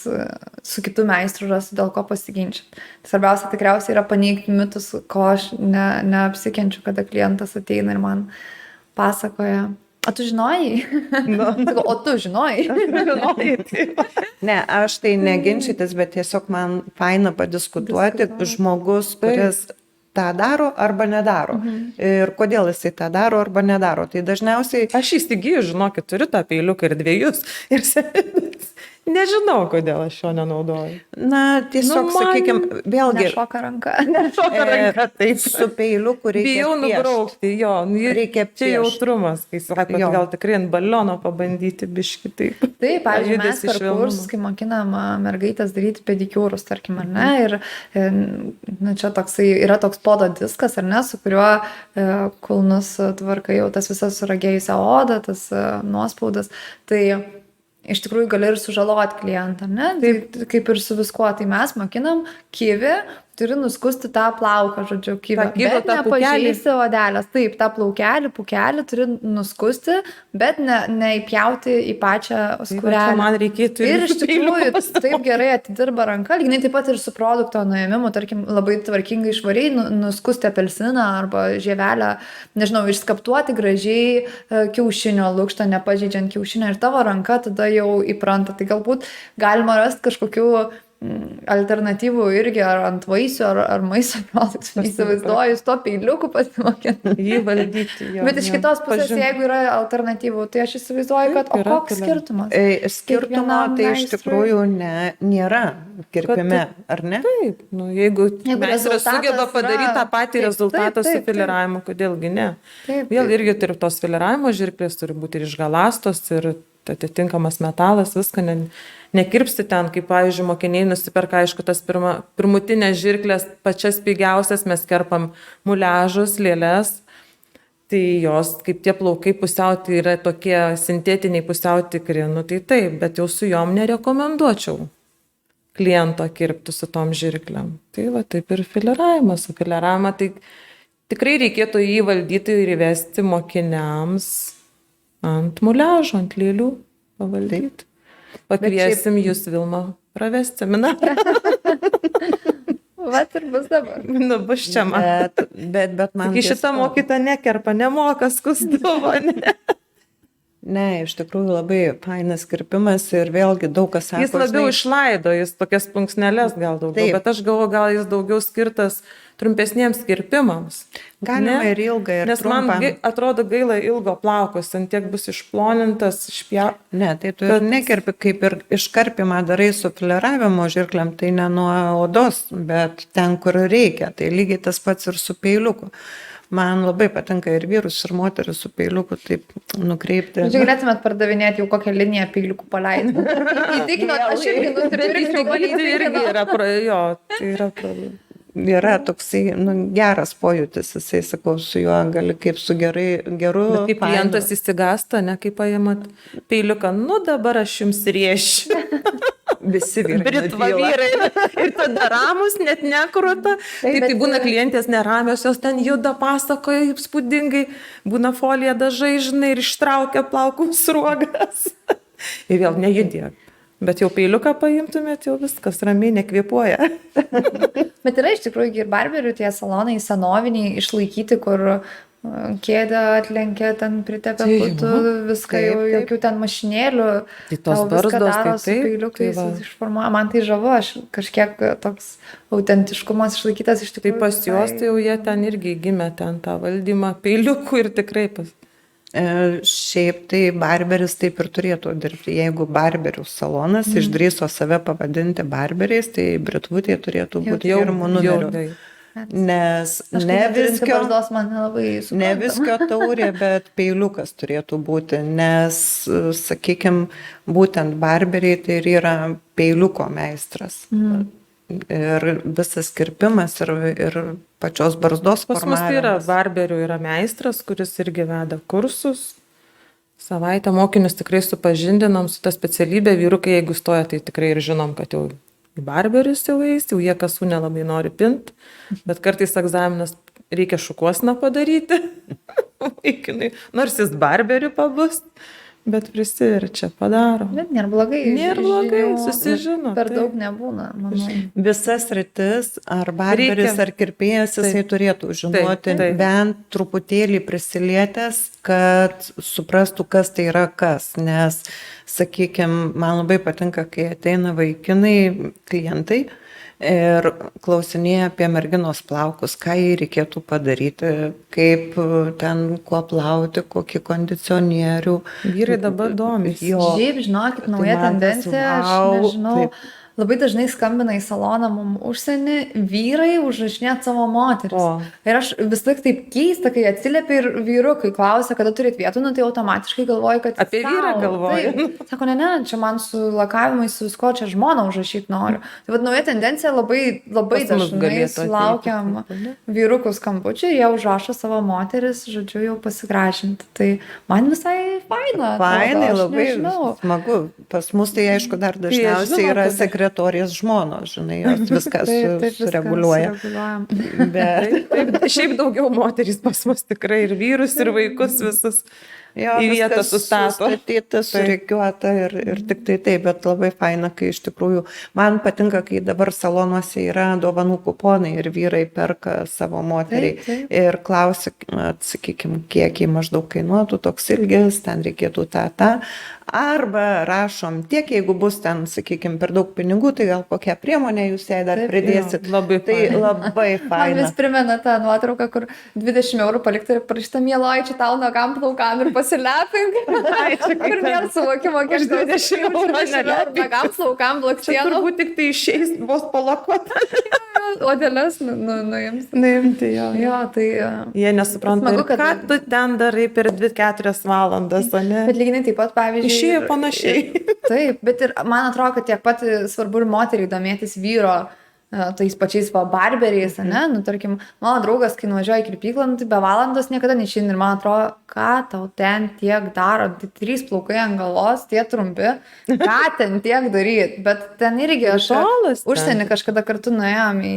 su kitu meistru rastų dėl ko pasiginčyti. Svarbiausia tikriausiai yra paneigti mitus, ko aš neapsikenčiu, kada klientas ateina ir man pasakoja. O tu žinojai? O tu žinojai? Ne, aš tai neginčytis, bet tiesiog man faina padiskutuoti žmogus, kuris tą daro arba nedaro. Ir kodėl jisai tą daro arba nedaro. Tai dažniausiai... Aš įsigyju, žinokit, turiu tą peiliuką ir 2 ir Nežinau, kodėl aš jo nenaudoju. Na, tiesiog, Nu, man sakykime, vėlgi, Nešoka ranka. taip, su peiliuku reikia Bijau piešt. nubraukti, jo. Reikia Čia piešt. jautrumas, kai sakot, Jo. gal tikrai ant baliono pabandyti biški taip. Taip, pavyzdžiui, mes Judesį per švelnumo. kursus, kai mokinam mergaitės daryti pedikiūrus, tarkim, ar ne, ir nu, čia toksai, yra toks podo diskas, ar ne, su kuriuo kulnus tvarkai jau tas visas suragėjusią odą, tas nuospaudas, tai iš tikrųjų gali ir sužaloti klientą, ne? Tai kaip ir su viskuo, tai mes mokinam kivi, turi nuskusti tą plauką, žodžiu, kivį. Tą kivį, Bet tą pukelį. nepažeisti odelės. Taip, tą plaukelį, pukelį turi nuskusti, bet neįpjauti į pačią Tai va, skurelę. čia man reikėtų Ir iš tikrųjų peiliuko taip gerai atidirba ranka, lygiai taip pat ir su produkto nuėmimu, tarkim, labai tvarkingai švariai nuskusti apelsiną arba žievelę, nežinau, išskaptuoti gražiai kiaušinio lukštą, nepažeidžiant kiaušinio ir tavo ranka tada jau įpranta. Tai galbūt galima rasti kažkokių alternatyvų irgi ar ant vaisių, ar maisto produktų. Neįsivaizduoju, su to peiliuku pasimokyti. jį valdyti. Jo, Bet iš jo. kitos pusės, Pažint. jeigu yra alternatyvų, tai aš įsivaizduoju, kad o Yra koks skirtumas? Skirtumo Kiekvienam tai iš meistrui. tikrųjų nėra kirpime, ar ne? Taip, nu, jeigu meistras rezultatas sugeba padaryti yra- tą patį taip, rezultatą taip, su taip. filiravimu, kodėlgi ne. Taip, Vėl taip. irgi turi tos filiravimo žirklės, turi būti ir išgalastos, ir atitinkamas metalas, viską nekirpsti ten, kaip, pavyzdžiui, mokiniai nusiperka, aišku, tas pirmutinės žirklės, pačias pigiausias, mes kerpam muliažus, lėlės, tai jos, kaip tie plaukai pusiau, tai yra tokie sintetiniai pusiau tikri, nu tai taip, bet jau su jom nerekomenduočiau kliento kirpti su tom žirklėm. Tai va, taip ir filiravimas, su filiravimą, tai tikrai reikėtų jį valdyti ir įvesti mokiniams ant muliažo, ant lėlių pavaldyti. Pakviesim jūs, Vilma, pravesti seminarą. Vat ir bus dabar. Nu, bus čia man. Bet man... Kai šitą tiesiog- mokytą nekerpa, nemoka skustuvo, ne. Ne, iš tikrųjų labai fainas kirpimas ir vėlgi daug kas sako. Jis labiau išlaido, jis tokias plunksneles gal daugiau, Taip. bet aš galvoju, gal jis daugiau skirtas trumpesniems kirpimams. Galima Ne? ir ilgą, ir Nes man trumpą. atrodo gaila ilgo plaukos, ant tiek bus išplonintas, Ne, tai tu ir nekerpi, kaip ir iškarpimą darai su filiravimo žirklėm, tai ne nuo odos, bet ten, kur reikia. Tai lygiai tas pats ir su peiliuku. Man labai patinka ir vyrus, ir moteris su peiliuku taip nukreipti. Čia galėtumėt pardavinėti jau kokią liniją peiliukų paleisti. Įtikinot, aš irgi nusipirkčiau, Bet irgi yra, jo, tai yra problema. Yra toksai geras pojūtis, jisai, sakau, su juo gali kaip su geru. Bet kaip klientas įsigasta, ne kaip paėmat peiliuką, nu dabar aš jums riešiu. Visi vyrai. Britva nutyla. vyrai. Ir tada ramus, net nekruta. Taip, tai būna klientės neramios, jos ten juda, pasakoja įspūdingai, būna folija dažai, žinai, ir ištraukia plaukų sruogas. Ir vėl nejudėk. Bet jau peiliuką paimtumėt, jau viskas ramiai nekvėpuoja. Bet yra iš tikrųjų ir barberių tie salonai senoviniai išlaikyti, kur kėdę atlenkia, ten pritepia Tai putų, jo, viską taip, jau, taip. jokių ten mašinėlių. Tai tos tau viską barzdos, daro tai su taip, peiliukais, tai va. išformuoja. Man tai žavu, aš kažkiek toks autentiškumas išlaikytas iš Tai tikrųjų. pas juos tai jau jie ten irgi gimė ten tą valdymą peiliukų ir tikrai pas. Šiaip tai barberis taip ir turėtų dirbti. Jeigu barberių salonas išdrįso save pavadinti barberiais, tai Britvutė turėtų būti pirmų numerių. tai. Nes Aš ne viskio viskio, barzdos man nelabai supranta. ne viskio taurė, bet peiliukas turėtų būti, nes, sakykime, būtent barberiai tai ir yra peiliuko meistras. Ir visas kirpimas ir pačios barzdos Pas mus tai yra formavimas. barberių, yra meistras, kuris irgi veda kursus. Savaitę mokinius tikrai supažindinam su ta specialybė. Vyrukai, jeigu stoja, tai tikrai ir žinom, kad jau į barberius jau eis, jau jie kasų nelabai nori pint. Bet kartais egzaminas reikia šukuosną padaryti. Vaikinai, nors jis barberių pabus, bet prisiverčia, padaro. Bet nėra blogai. Nėra blogai, žinių susižino, Per taip. daug nebūna, manau. Visas rytis, ar barberis, Reikia. ar kirpėjas, jisai Taip. turėtų žinoti, taip. bent truputėlį prisilietęs, kad suprastų, kas tai yra kas. Nes, sakykime, man labai patinka, kai ateina vaikinai, klientai ir klausinėja apie merginos plaukus, ką jai reikėtų padaryti, kaip ten kuo plauti, kokį kondicionierių. Vyrai dabar domisi. Jo. Šiaip, žinokit, nauja man tas tendencija, aš vau, nežinau. taip. Labai dažnai skambina į saloną mum užsienį vyrai užrašinėt savo moteris. O. Ir aš vis tik taip keista, kai atsiliepia ir vyrukai klausia, kada turit vietų, nu tai automatiškai galvoju, kad... Apie vyrą galvoju. Taip. Sako, ne, čia man su lakavimais, su visko, čia žmoną užrašyti noriu. Tai vad nauja tendencija labai Pas mus dažnai galėtų sulaukiam ateiti, taip, vyrukų skambučių, jie užrašo savo moteris, žodžiu, jau pasigražinti. Tai man visai faina. Fainai, atrodo, aš labai nežinau. smagu. Pas mus tai aišku dar dažniausiai žinoma, yra kad- sekretorės žmonos, žinai, jos viską Viską sureguliuoja. sureguliuojam. Bet Taip, šiaip daugiau moterys pas mus tikrai ir vyrus, ir vaikus visus jo, į vietą viskas sustato. sustatyta, surikiuota ir tik tai taip, bet labai faina, kai iš tikrųjų, man patinka, kai dabar salonuose yra dovanų kuponai ir vyrai perka savo moteriai Taip, taip. ir klausia, sakykime, kiek jį maždaug kainuotų toks ilgis, ten reikėtų tą. Arba rašom tiek, jeigu bus ten, sakykime, per daug pinigų, tai gal kokią priemonę jūs jai dar Taip, pridėsit. jo, labai Tai faina. labai Man faina. vis primena tą nuotrauką, kur 20 eurų palikti ir parašyta mieloji, čia tau nuogam plaukam ir pasilepink. Ir nėra suvokimo, kiek Už 20 eurų nelepink. nuogam plaukam Čia blakstienų, turbūt tik tai išeis vos palakuotą. odelės nuims. Nuimti jo. Jo, tai... Jie nesupranta, Smagu, ir kad- ką tu ten darai per 2-4 valandas, o ne? Bet lyginai taip pat, pavyzdžiui... Išėjo panašiai. Taip, bet ir man atrodo, kad tiek pat svarbu ir moteriai domėtis vyro tais pačiais barberiais, ne? Nu, tarkim, mano draugas, kai nuvažiuoja į kirpyklą, nu, tai be valandos niekada neišeina ir man atrodo, ką tau ten tiek daro, tai 3 plaukai ant galvos, tie trumpi, ką ten tiek daryti, bet ten irgi aš Ritualas ten. užsienį kažkada kartu nuėjom į...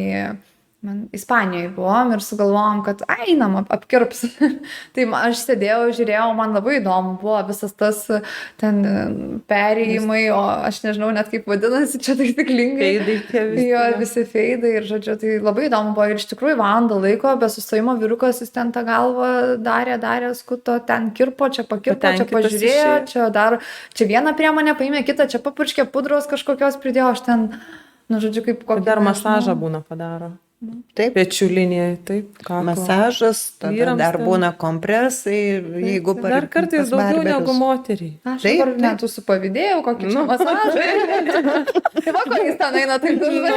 Ispanijoje buvom ir sugalvojom, kad einam, apkirps. Tai aš sėdėjau, žiūrėjau, man labai įdomu buvo visas tas ten perėjimai, o aš nežinau net kaip vadinasi, čia tai tiklingai. Feidai tie visi, Jo, jo. visi feidai ir žodžiu, tai labai įdomu buvo ir iš tikrųjų valandą laiko, be sustojimo vyrukas, jis ten tą galvą darė, skuto, ten kirpo, čia pakirpo, čia Patenkintas pažiūrėjo, išėjo. čia vieną priemonę paėmė, kitą, čia papurškė pudros kažkokios pridėjo, aš ten, nu žodžiu, kaip kokį... Dar nežinau. masažą būna padaro. Taip, Pečių linijai, taip. Kaklo. masažas, tada Vyrams dar ten. būna kompresai, jeigu Dar kartais pas daugiau barberius. negu moteriai. Aš Taip, dabar taip. net supavydėjau, kokį čia masažą. Tai va, ko jis ten eina taip dažnai.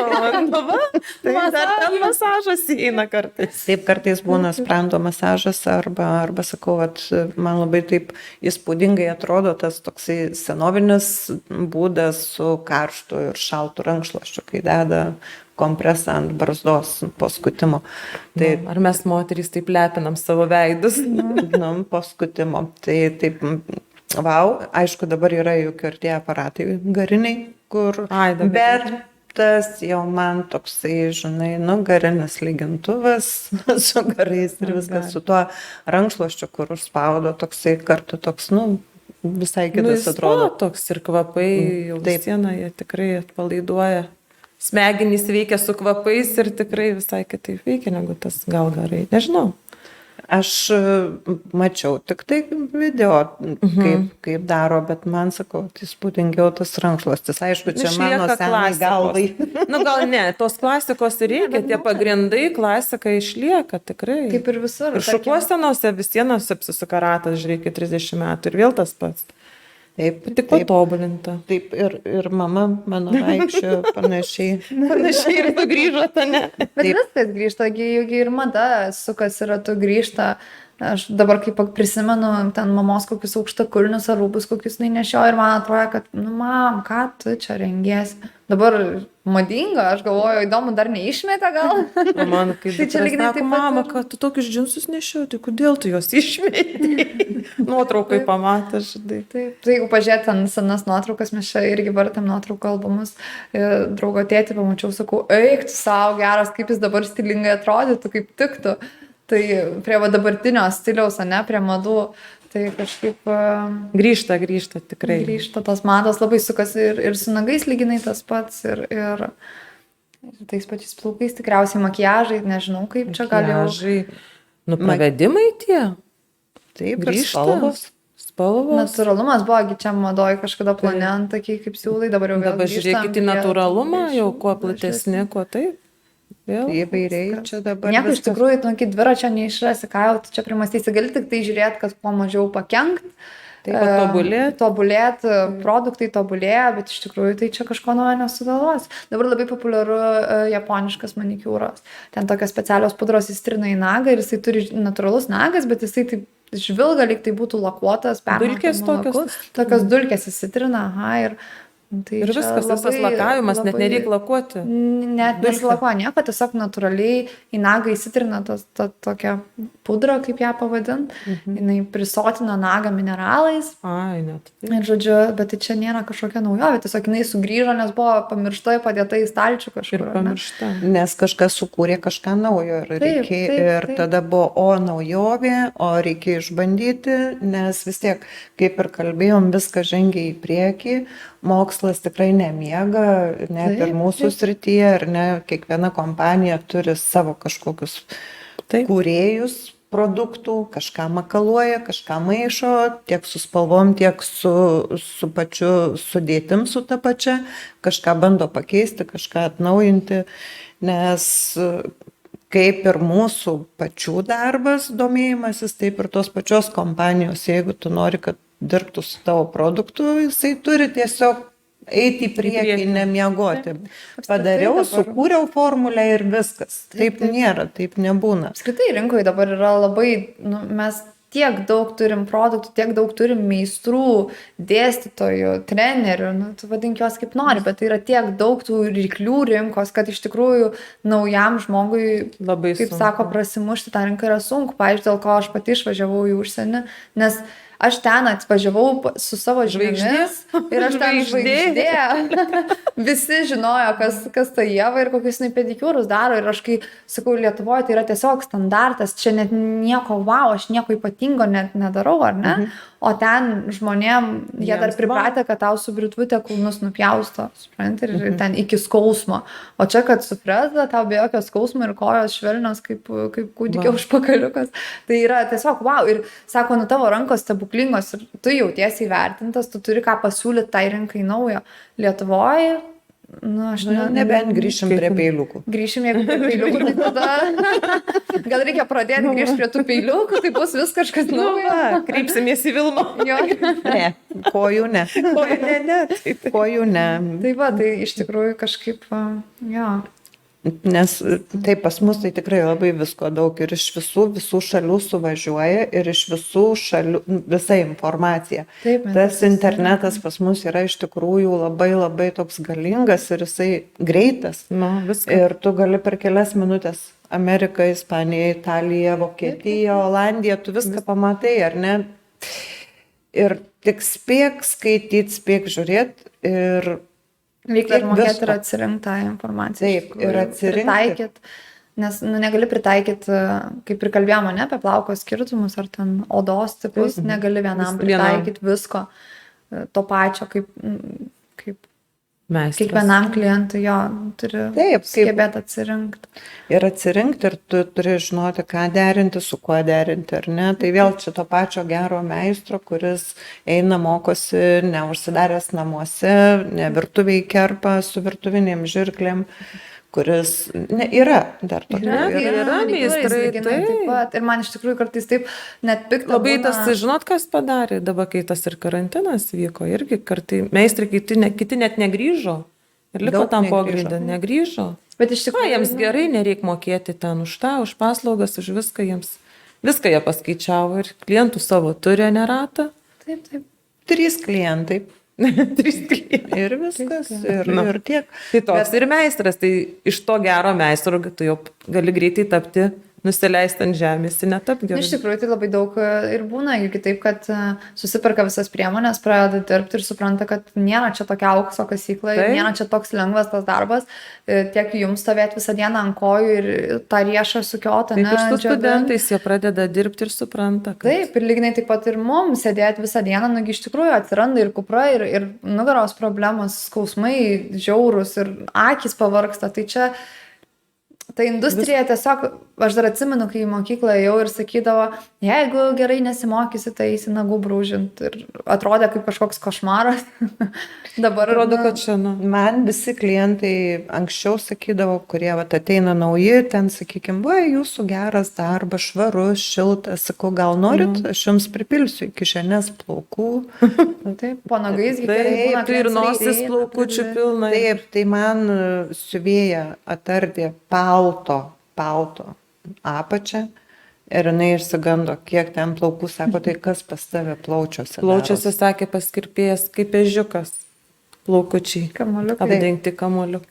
Tai dar ten masažas įeina kartais. Taip, kartais būna sprando masažas arba sakau, vat, man labai taip įspūdingai atrodo tas toksai senovinis būdas su karštu ir šaltu rankšluosčiu, kai deda kompresą ant barzdos po skutimo. Tai, Ar mes moterys taip lepinam savo veidus? po skutimo. Tai taip, vau, aišku, dabar yra juk ir tie aparatai gariniai, kur... Ai, dabar bet tas jau man toksai, žinai, nu, garinis lygintuvas su garais ir viskas su tuo rankšluosčiu, kur užspaudo, toksai kartu toks, nu, visai kitas atrodo. Toks ir kvapai, jau Taip. sieną jie tikrai atpalaiduoja. Smegenys veikia su kvapais ir tikrai visai kitaip veikia negu tas gal garai. Nežinau. Aš mačiau tik tai video, kaip daro, bet man, sakau, tai spūdingiau tas rankšluostis. Aišku, čia mano senai galvai. Nu gal ne, tos klasikos ir reikia, tie pagrindai, klasika išlieka tikrai. Kaip ir visur. Ir šukuosenose vis sienos apsisuka ratas, žiūrėkit, 30 metų ir vėl tas pats. Taip, Tik patobulinta. Taip, ir mama mano vaikščio panašiai. Panašiai ir sugrįžote, ne? Bet viskas grįžta, juk ir mada sukasi ratu grįžta. Aš dabar kaip prisimenu ten mamos kokius aukštakulnius ar rūbus, kokius nešioju ir man atrodo, kad, nu, mam, ką tu čia rengiesi. Dabar madinga, aš galvoju, įdomu, dar neišmetė gal. O man kaip Tai čia lygiai taip pat mama, ir- kad tu tokius džinsus nešioji, tai kodėl tu juos išmeti? Nuotraukai pamatė, žinai. Taip, tai jeigu pažiūrėt ten senas nuotraukas, mes čia irgi vartėm nuotraukų albumus, draugo tėtį pamačiau, sakau, eik tu savo geras, kaip jis dabar stilingai atrodytų, kaip tiktų. Tai prie va dabartinio stiliaus, ne, prie madų, tai kažkaip Grįžta tikrai. grįžta tos mados, labai sukasi ir su nagais lyginai tas pats, ir tais pačiais plaukais, tikriausiai makiažai, nežinau kaip čia gal jau. Makiažai. Nu, pavedimai tie. Taip, ir Grįžta. spalvos. spalvos. Natūralumas buvogi čia madoj kažkada plane, tokiai kaip siūlai, dabar jau vėl Dabar žiūrėkit į natūralumą, jau kuo platesni, kuo taip. Vėl. Įvairiai čia dabar. Nieko iš tikrųjų, nu, iki dviračio neišrasi, ką jau tu čia primastysi, gali tik tai žiūrėti, kad kuo mažiau pakenkt. Taip pat tobulėt. Tobulėt, produktai tobulėja, bet iš tikrųjų tai čia kažko naujo nesugalvos. Dabar labai populiaru japoniškas manikiūras. Ten tokios specialios pudros įstrina į nagą ir jisai turi natūralus nagas, bet jisai taip žvilga, lyg tai būtų lakuotas, Dulkės tokios. Tokios dulkės įsitrina, aha, tai ir viskas, visas lakavimas, net nereik lakuoti. Net nesilakuoja nieko, tiesiog natūraliai į nagą įsitrina tokia pudra, kaip ją pavadint. Jinai prisotina nagą mineralais. Ai, net. Ir žodžiu, bet tai čia nėra kažkokia naujovė, tiesiog jinai sugrįžo, nes buvo pamiršta, padėta į stalčių kažkur. Ir pamiršta. Nes kažkas sukūrė kažką naujo ir tada buvo naujovė, o reikia išbandyti, nes vis tiek, kaip ir kalbėjom, viskas žengia į priekį. Mokslas tikrai nemiega, net ir mūsų srityje, ar ne, kiekviena kompanija turi savo kažkokius kūrėjus produktų, kažką makaluoja, kažką maišo, tiek su spalvom, tiek su pačiu sudėtim su ta pačia, kažką bando pakeisti, kažką atnaujinti, nes kaip ir mūsų pačių darbas, domėjimasis, taip ir tos pačios kompanijos, jeigu tu nori, kad dirbtų su tavo produktu, jisai turi tiesiog eiti į priekį, nemiegoti. Padariau, sukūriau formulę ir viskas. Taip nėra, taip nebūna. Apskritai rinkoje dabar yra labai, mes tiek daug turim produktų, tiek daug turim meistrų, dėstytojų, trenerių, tu vadink juos kaip nori, bet tai yra tiek daug tų ryklių rinkos, kad iš tikrųjų naujam žmogui, labai kaip sunku. sako, prasimušti tą rinką yra sunku. Pavyzdžiui, dėl ko aš pati išvažiavau į užsienį, nes aš ten atvažiavau su savo žvaigždėmis ir aš ten žvaigždė. Visi žinojo, kas ta Ieva ir kokius jinai pedikiūrus daro. Ir aš kai sakau, Lietuvoje tai yra tiesiog standartas, čia net nieko wow, aš nieko ypatingo net nedarau, ar ne? O ten žmonėm, jie dar pripratę, kad tau su britvutė kulnus nupjausto, supranti, ir ten iki skausmo. O čia, kad su frezda, tau be jokio skausmo ir kojos švelnios kaip kūdikio užpakaliukas. Tai yra tiesiog wow. Ir sako, tavo rankos stebuklingos ir tu jautiesi įvertintas, tu turi ką pasiūlyti tai rinkai naujo. Lietuvoje, aš nebent grįšim prie peiliukų. Grįšim, jeigu prie peiliukų, tai tada gal reikia pradėti grįžti prie tų peiliukų, tai bus vis kažkas naujo. Kreipsimės į Vilmą. Ne, kojų ne. Kojų ne. Tai va, tai iš tikrųjų kažkaip, jo. Nes tai pas mus tai tikrai labai visko daug ir iš visų šalių suvažiuoja ir iš visų šalių visa informacija. Taip, tas internetas pas mus yra iš tikrųjų labai toks galingas ir jisai greitas. Ir tu gali per kelias minutės Amerika, Ispanija, Italija, Vokietija, Olandija, tu viską pamatai, ar ne? Ir tik spėk skaityti, spėk žiūrėti ir reikia ir mokėti ir atsirinkti tą informaciją. Taip, ir atsirinkti. Nes negali pritaikyti, kaip ir kalbėjome, ne, apie plauko skirtumus ar ten odos tipus, negali vienam pritaikyti visko to pačio, kaip kiekvienam klientui jo turi sugebėti atsirinkti. Ir atsirinkti, ir tu turi žinoti, ką derinti, su kuo derinti, ar ne. Tai vėl čia to pačio gero meistro, kuris eina, mokosi, neužsidaręs namuose, ne virtuviai kerpa su virtuvinėm žirklėm, kuris yra dar tokia. Yra meistrai, taip pat. Ir man iš tikrųjų kartais taip net pikta. Labai tas, žinot, kas padarė, dabar kai tas ir karantinas vyko, irgi kartai meistrai kiti net negrįžo. Ir liko tam pogrindą, negrįžo. Bet iš tikrųjų jiems gerai, nereik mokėti ten už tą, už paslaugas, už viską jiems. Viską jie paskaičiavo ir klientų savo turi neratą. Taip. 3 klientai. 3 klientai. Ir viskas. Ir tiek. Tai toks ir meistras, tai iš to gero meistro tu jau gali greitai tapti, nusileisti ant žemės, netapti gerai. Iš tikrųjų, tai labai daug ir būna, juk kitaip, kad susiperka visas priemonės, pradeda dirbti ir supranta, kad nėra čia tokia aukso kasykla, nėra čia toks lengvas tas darbas, tiek jums stovėti visą dieną ant kojų ir tą riešą sukiotą. Taip ir su studentais jie pradeda dirbti ir supranta. Kad... Taip, ir lyginai taip pat ir mums sėdėti visą dieną, nagi iš tikrųjų atsiranda ir kupra, ir nugaros problemos, skausmai žiaurūs ir akys pavargsta, tai čia Ta industrija tiesiog, aš dar atsimenu, kai į mokyklą ėjau ir sakydavo, jeigu gerai nesimokysi, tai eisi nagų brūžint. Ir atrodė kaip kažkoks košmaras. Dabar Atrodo, kad čia, Man visi klientai anksčiau sakydavo, kurie vat, ateina nauji, ten sakykime, va, jūsų geras darbas, švarus, šiltas, sakau, gal norit, aš jums pripilsiu iki kišenės plaukų. Taip, po nagais, taip, tai ir nosis plaukučių pilna. Taip, tai man siuvėja atardė palto apačią ir jinai išsigando, kiek ten plaukų, sako, tai kas pas tave plaučiuose. Plaučiuose, sakė, paskirpėjęs kaip ežiukas. Plaukučiai. Kamuoliukai. Apdengti kamuoliukai.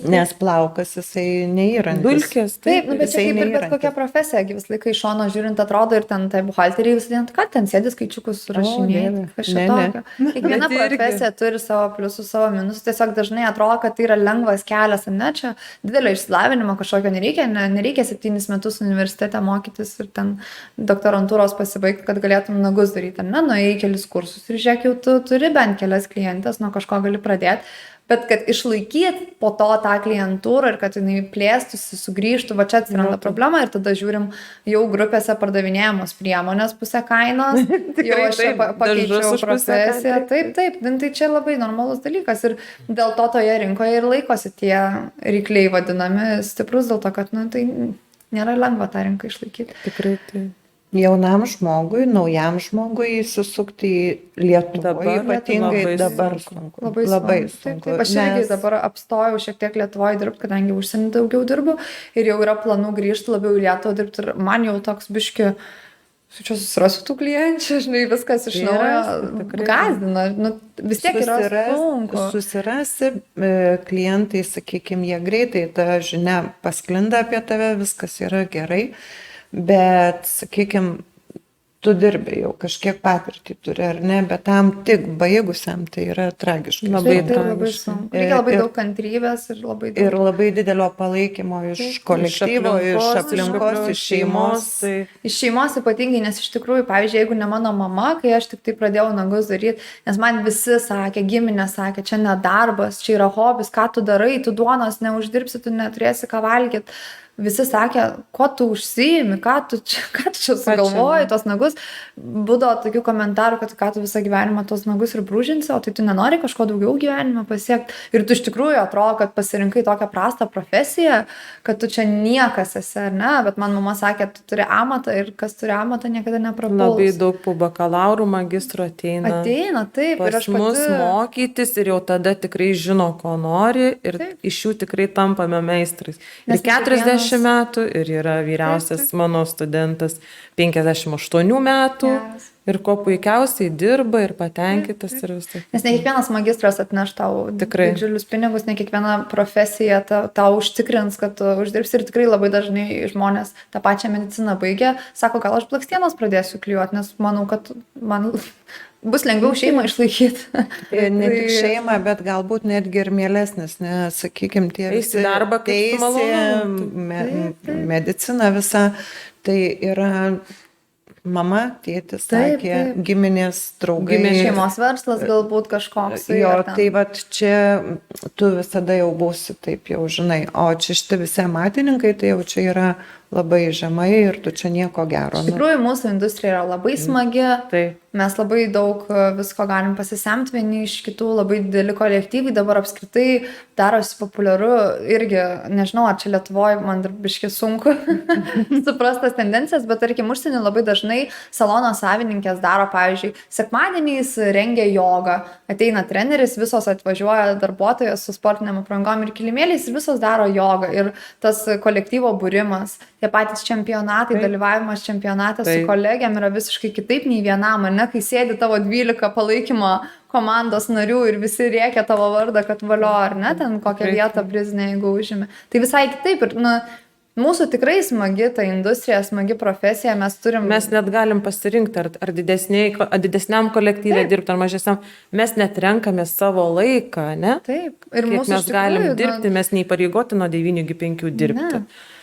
Nes plaukas jisai neįrantis. Dulkės. Taip, nu, bet čia Jisai kaip ir bet neįrantis. kokia profesija, vis laikai iš šono žiūrint atrodo ir ten tai buhalteriai vis dien, ką ten sėdi skaičiukus Dieve. surašinėti, kas čia Ne, tokio. Kiekviena Bet irgi. profesija turi savo pliusų, savo minusų, tiesiog dažnai atrodo, kad tai yra lengvas kelias, ne, čia didelio išsilavinimo kažkokio nereikia, nereikia 7 metus universitete mokytis ir ten doktorantūros pasibaigti, kad galėtum nagus daryti, ne, nuėjai kelis kursus ir žiūrėk, jau tu turi bent kelias klientės, nuo kažko gali pradėti. Bet kad išlaikyti po to tą klientūrą ir kad jinai plėstųsi, sugrįžtų, va čia atsiranda problema ir tada žiūrim jau grupėse pardavinėjamos priemonės pusę kainos, jau aš čia taip, dažus pakeičiau už pusę profesiją, kainos. taip, tai čia labai normalus dalykas ir dėl to toje rinkoje ir laikosi tie rykliai vadinami stiprus, dėl to, kad nu, tai nėra lengva tą rinką išlaikyti. Tikrai tai. Jaunam žmogui, naujam žmogui įsisukti į Lietuvą, Dabar ypatingai labai dabar sunku. sunku. Labai sunku. sunku. Taip, aš irgi dabar apstojau šiek tiek Lietuvoje dirbti, kadangi užsienį daugiau dirbu ir jau yra planų grįžti labiau į Lietuvą dirbti ir man jau toks biški, čia susirasiu tų klienčių, žinai, viskas iš naujo tikrai. gazdina, nu, vis tiek yra sunku. Susirasi klientai, sakykime, jie greitai, ta žinia pasklinda apie tave, viskas yra gerai, bet, sakykime, tu dirbi jau kažkiek patirtį turi, ar ne, bet tam tik baigusiam tai yra tragiškai. Labai Taip, labai tragiška. sunku. Reikia labai Ir- daug kantrybės ir labai daug. Ir labai didelio palaikymo iš kolektyvo, iš aplinkos, iš šeimos. Tai Iš šeimos ypatingai, nes iš tikrųjų, pavyzdžiui, jeigu ne mano mama, kai aš tik tai pradėjau nagus daryti, nes man visi sakė, giminė sakė, čia ne darbas, čia yra hobis, ką tu darai, tu duonos neuždirbsi, tu neturėsi ką valgyti. Visi sakė, ko tu užsiimi, ką tu čia sugalvoji, tos nagus. Būdavo tokių komentarų, kad ką tu visą gyvenimą tos nagus ir brūžinsi, o tai tu nenori kažko daugiau gyvenime pasiekti. Ir tu iš tikrųjų atrodo, kad pasirinkai tokią prastą profesiją, kad tu čia niekas esi, ar ne? Bet man mama sakė, tu turi amatą ir kas turi amatą niekada neprapuls. labai daug po bakalaurų, magistro ateina. Ateina, taip. Ir Pas aš mus pati... mokytis ir jau tada tikrai žino, ko nori ir Taip. iš jų tikrai tampame meistrais. Nes Ir 40 metų ir yra vyriausias mano studentas 58 metų Geras. ir kuo puikiausiai dirba ir patenkintas ir visą. Nes ne kiekvienas magistras atneš tau Tikrai. didžiulius pinigus, ne kiekviena profesija tau užtikrins, kad tu uždirbsi ir tikrai labai dažnai žmonės tą pačią mediciną baigia, sako, gal aš blakstienos pradėsiu klijuoti, nes manau, kad man bus lengviau šeimą išlaikyti. Ir ne tik Tai- šeima, bet galbūt netgi ir mielesnis, nes, sakykime, tie Eisi į darbą kaip su malonumu. medicina visa, tai yra mama, tėtis, Taip, sakė, taip. giminės, draugai. Šeimos verslas galbūt kažkoks. Jo, ar ten- tai va čia tu visada jau būsi taip, jau žinai, o čia šitie visi amatininkai, tai jau čia yra labai žemai ir tu čia nieko gero. Iš tikrųjų, mūsų industrija yra labai smagi. Taip. Mes labai daug visko galim pasisemti vieni iš kitų, labai dideli kolektyvai, dabar apskritai darosi populiaru irgi, nežinau, ar čia Lietuvoje man dar biški sunku suprastas tendencijas, bet tarkim, užsienį labai dažnai salono savininkės daro, pavyzdžiui, sekmadieniais rengia jogą, ateina treneris, visos atvažiuoja darbuotojas su sportiniam aprangom ir kilimėliais ir visos daro jogą ir tas kolektyvo būrimas, tie patys čempionatai, dalyvavimas čempionate su kolegiam yra visiškai kitaip nei vienam, ar ne? Kai sėdi tavo 12 palaikymo komandos narių ir visi rėkia tavo vardą, kad valio, ar ne, ten kokią vietą prizinę, jeigu užimi. Tai visai kitaip ir, nu, mūsų tikrai smagi ta industrija, smagi profesija, mes turim... Mes net galim pasirinkti, ar didesniam kolektyvė dirbti, ar mažesniam. Mes net renkame savo laiką, ne? Taip, ir Kiek mūsų mes galim dirbti, mes neįpareigoti nuo 9 iki 5 dirbti. Ne.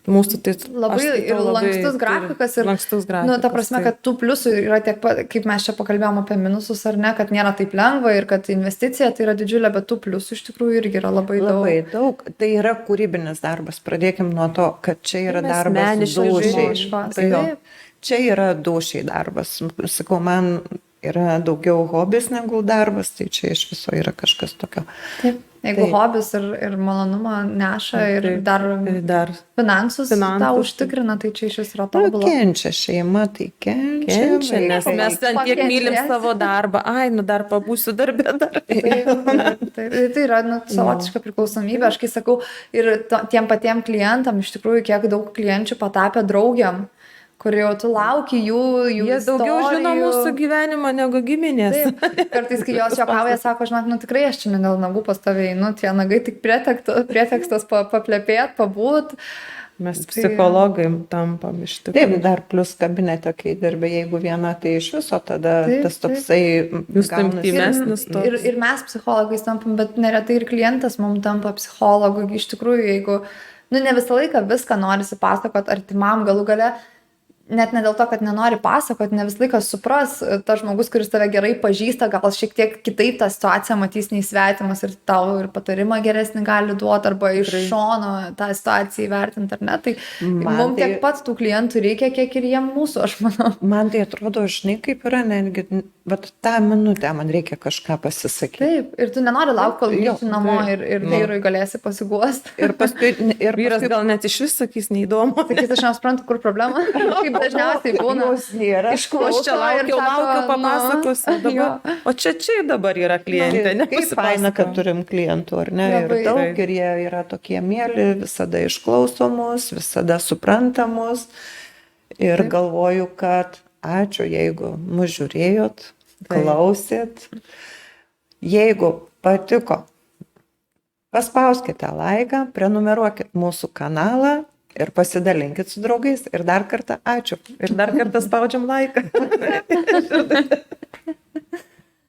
Mūsų tai Labai aš skaitau ir lankstus grafikas ir, lankstus grafikas. nu, ta prasme, tai- kad tų pliusų yra tiek pat, kaip mes čia pakalbėjom apie minusus ar ne, kad nėra taip lengva ir kad investicija tai yra didžiulė, bet tų pliusų iš tikrųjų irgi yra labai daug. Labai daug. Tai yra kūrybinis darbas. Pradėkim nuo to, kad čia yra Mes darbas meniškai dūšiai. žmogiškos, Tai jo. taip. Čia yra dūšiai darbas. Sakau, man yra daugiau hobis negu darbas, tai čia iš viso yra kažkas tokio. Taip. Jeigu Taip. hobis ir malonumą neša ir Taip. dar Dar finansus Finansus, tą taip. užtikrina, tai čia iš vis yra Nu, tobulą. kenčia šeima, tai kenčia. kenčia, nes vaikai. mes ten tiek mylim Pakentės. savo darbą. Ai, nu dar pabūsiu darbę dar. Tai yra nu, savotiška priklausomybė, aš kai sakau, ir tiem patiem klientam, iš tikrųjų, kiek daug klienčių patapė draugiam, kur jau tu lauki jų Jie daugiau žino istorijų. mūsų gyvenimą negu giminės. Taip, kartais, kai jos juokauja, sako, žinok, nu tikrai aš čia ne dėl nagų pas tave einu, tie nagai tik pretekstas paplepėt, pabūt. Mes Tai- psichologai tampam iš Taip, tikrųjų. dar plus kabinete, kai dirbi, jeigu viena, tai iš viso tada Taip, tas taip. toksai Jūs gaunasi- intymes- toks. Ir mes psichologais tampam, bet neretai ir klientas mums tampa psichologu. Iš tikrųjų, jeigu, nu ne visą laiką viską norisi pasakot artimam, galų gale, net ne dėl to, kad nenori pasakot, ne visą laiką supras tas žmogus, kuris tave gerai pažįsta, gal šiek tiek kitaip tą situaciją matys nei svetimas ir tau ir patarimą geresnį gali duoti, arba iš šono tą situaciją įvertinti, ar ne. Tai Man mums tai- tiek pat tų klientų reikia, kiek ir jiem mūsų, aš manau. Man tai atrodo, žinai, kaip yra, netgi, vat tą minutę man reikia kažką pasisakyti. Taip, ir tu nenori laukti, kol Jo, grįžti namo taip. ir vyrui galėsi pasiguosti. Ir paskui, ir Vyras paskui gal net iš vis sakys neįdomu. Sakys, aš nesuprantu, kur problema. Kaip dažniausiai būna. jos nėra. Aš čia laukiau, papasakosiu dabar. Jo. O čia dabar yra klientė, ne? Kaip faina, kad turim klientų, ar ne? Labai. Ir daug, Taip. ir jie yra tokie mėly, visada išklausomus, visada suprantamus. Ir galvoju, kad ačiū, jeigu mus žiūrėjot, Taip. klausėt. Jeigu patiko, paspauskite laiką, prenumeruokit mūsų kanalą ir pasidalinkit su draugais. Ir dar kartą ačiū. Ir dar kartą spaudžiam laiką.